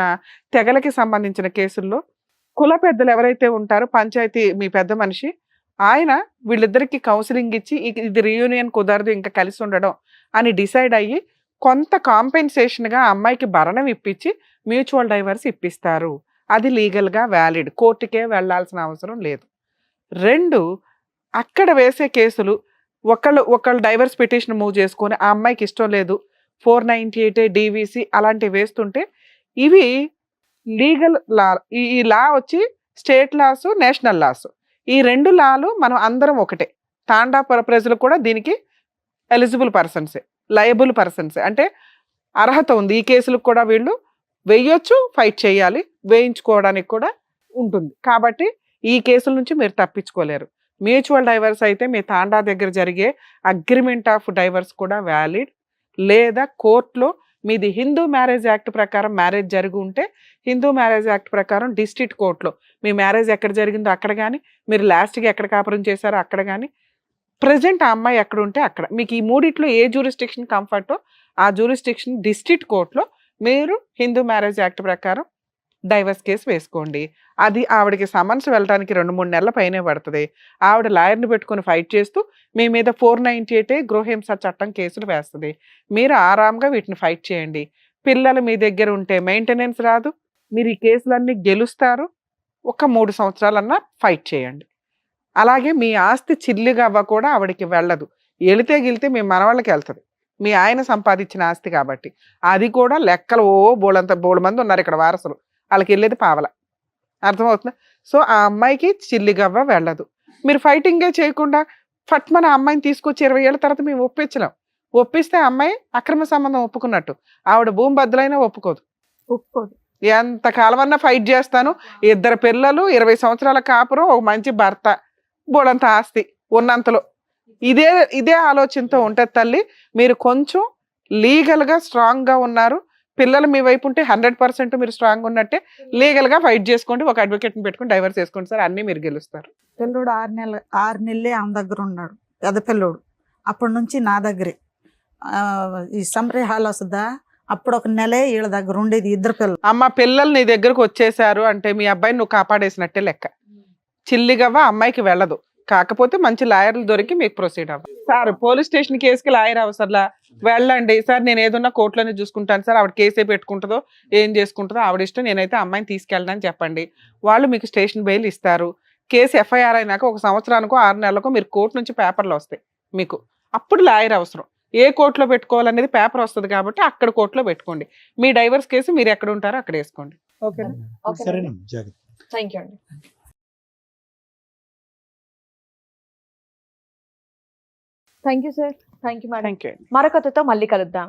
తెగలకి సంబంధించిన కేసుల్లో కుల పెద్దలు ఎవరైతే ఉంటారో, పంచాయతీ మీ పెద్ద మనిషి ఆయన వీళ్ళిద్దరికి కౌన్సిలింగ్ ఇచ్చి ఇది రీయూనియన్ కుదరదు ఇంకా కలిసి ఉండడం అని డిసైడ్ అయ్యి కొంత కాంపెన్సేషన్గా అమ్మాయికి భరణం ఇప్పించి మ్యూచువల్ డైవర్స్ ఇప్పిస్తారు. అది లీగల్గా వ్యాలిడ్, కోర్టుకే వెళ్ళాల్సిన అవసరం లేదు. 2, అక్కడ వేసే కేసులు ఒకళ్ళు డైవర్స్ పిటిషన్ మూవ్ చేసుకొని ఆ అమ్మాయికి ఇష్టం లేదు 498 DVC అలాంటివి వేస్తుంటే ఇవి లీగల్ లా. ఈ లా వచ్చి స్టేట్ లాస్, నేషనల్ లాస్, ఈ 2 లాలు మనం అందరం ఒకటే. తాండా ప్రజలు కూడా దీనికి ఎలిజిబుల్ పర్సన్సే, లయబుల్ పర్సన్సే, అంటే అర్హత ఉంది. ఈ కేసులకు కూడా వీళ్ళు వేయొచ్చు, ఫైట్ చేయాలి, వేయించుకోవడానికి కూడా ఉంటుంది. కాబట్టి ఈ కేసుల నుంచి మీరు తప్పించుకోలేరు. మ్యూచువల్ డైవర్స్ అయితే మీ తాండా దగ్గర జరిగే అగ్రిమెంట్ ఆఫ్ డైవర్స్ కూడా వ్యాలిడ్, లేదా కోర్టులో మీది హిందూ మ్యారేజ్ యాక్ట్ ప్రకారం మ్యారేజ్ జరిగి ఉంటే హిందూ మ్యారేజ్ యాక్ట్ ప్రకారం డిస్ట్రిక్ట్ కోర్టులో మీ మ్యారేజ్ ఎక్కడ జరిగిందో అక్కడ కానీ, మీరు లాస్ట్గా ఎక్కడ కాపురం చేశారో అక్కడ కానీ, ప్రజెంట్ ఆ అమ్మాయి ఎక్కడ ఉంటే అక్కడ, మీకు ఈ మూడిట్లో ఏ జ్యూరిస్డిక్షన్ కంఫర్టో ఆ జ్యూరిస్డిక్షన్ డిస్ట్రిక్ట్ కోర్టులో మీరు హిందూ మ్యారేజ్ యాక్ట్ ప్రకారం డైవర్స్ కేసు వేసుకోండి. అది ఆవిడకి సమన్స్ వెళ్ళడానికి 2-3 నెలల పైనే పడుతుంది. ఆవిడ లాయర్ని పెట్టుకుని ఫైట్ చేస్తూ మీ మీద 498 గృహహింస చట్టం కేసులు వేస్తుంది. మీరు ఆరాంగా వీటిని ఫైట్ చేయండి. పిల్లలు మీ దగ్గర ఉంటే మెయింటెనెన్స్ రాదు, మీరు ఈ కేసులన్నీ గెలుస్తారు. ఒక 3 సంవత్సరాలన్నా ఫైట్ చేయండి. అలాగే మీ ఆస్తి చిల్లిగవ్వ కూడా ఆవిడకి వెళ్ళదు, వెళితే మీ మనవాళ్ళకి వెళ్తుంది, మీ ఆయన సంపాదించిన ఆస్తి కాబట్టి. అది కూడా లెక్కలు బోళ మంది ఉన్నారు ఇక్కడ వారసులు, వాళ్ళకి వెళ్ళేది పావల. అర్థమవుతుందా? సో ఆ అమ్మాయికి చిల్లిగవ్వ వెళ్ళదు. మీరు ఫైటింగే చేయకుండా ఫట్మన అమ్మాయిని తీసుకొచ్చి 20 ఏళ్ళ తర్వాత మేము ఒప్పించలేం. ఒప్పిస్తే అమ్మాయి అక్రమ సంబంధం ఒప్పుకున్నట్టు, ఆవిడ భూమి బద్దలైనా ఒప్పుకోదు. ఎంత కాలమన్నా ఫైట్ చేస్తాను, 2 పిల్లలు, 20 సంవత్సరాల కాపురం, ఒక మంచి భర్త, బోడంత ఆస్తి ఉన్నంతలో, ఇదే ఆలోచనతో ఉంటుంది తల్లి. మీరు కొంచెం లీగల్గా స్ట్రాంగ్గా ఉన్నారు, పిల్లలు మీ వైపు ఉంటే 100% మీరు స్ట్రాంగ్ ఉన్నట్టే. లీగల్గా ఫైట్ చేసుకోండి, ఒక అడ్వకేట్ని పెట్టుకుని డైవర్స్ చేసుకోండి సార్, అన్నీ మీరు గెలుస్తారు. పిల్లోడు 6 నెలలే ఆమె దగ్గర ఉన్నాడు, పెద్ద పిల్లోడు. అప్పటి నుంచి నా దగ్గరే. ఈ సమ్మరీ హాల్ వస్తుందా, అప్పుడు 1 నెలే వీళ్ళ దగ్గర ఉండేది, 2 పిల్లలు. అమ్మ పిల్లలు నీ దగ్గరకు వచ్చేసారు అంటే మీ అబ్బాయిని నువ్వు కాపాడేసినట్టే లెక్క. చిల్లిగవ్వ అమ్మాయికి వెళ్ళదు, కాకపోతే మంచి లాయర్లు దొరికి మీకు ప్రొసీడ్ అవ్వాలి. సార్ పోలీస్ స్టేషన్ కేసుకి లాయర్ అవసరంలా, వెళ్ళండి సార్ నేను ఏదన్నా కోర్టులోనే చూసుకుంటాను సార్, ఆవిడ కేసే పెట్టుకుంటుందో ఏం చేసుకుంటుందో ఆవిడ ఇష్టం, నేనైతే అమ్మాయిని తీసుకెళ్ళడానికి చెప్పండి. వాళ్ళు మీకు స్టేషన్ బెయిల్ ఇస్తారు. కేసు FIR అయినాక 1 సంవత్సరానికో 6 నెలలకో మీరు కోర్టు నుంచి పేపర్లు వస్తాయి మీకు, అప్పుడు లాయర్ అవసరం. ఏ కోర్టులో పెట్టుకోవాలనేది పేపర్ వస్తుంది కాబట్టి అక్కడ కోర్టులో పెట్టుకోండి. మీ డైవర్స్ కేసు మీరు ఎక్కడ ఉంటారో అక్కడ వేసుకోండి. ఓకేనా? సరేనమ్మా, జాగ్రత్త. థ్యాంక్ యూ అండి. Thank you sir. Thank you madam. Thank you. మరొకతో మళ్ళీ కలుద్దాం.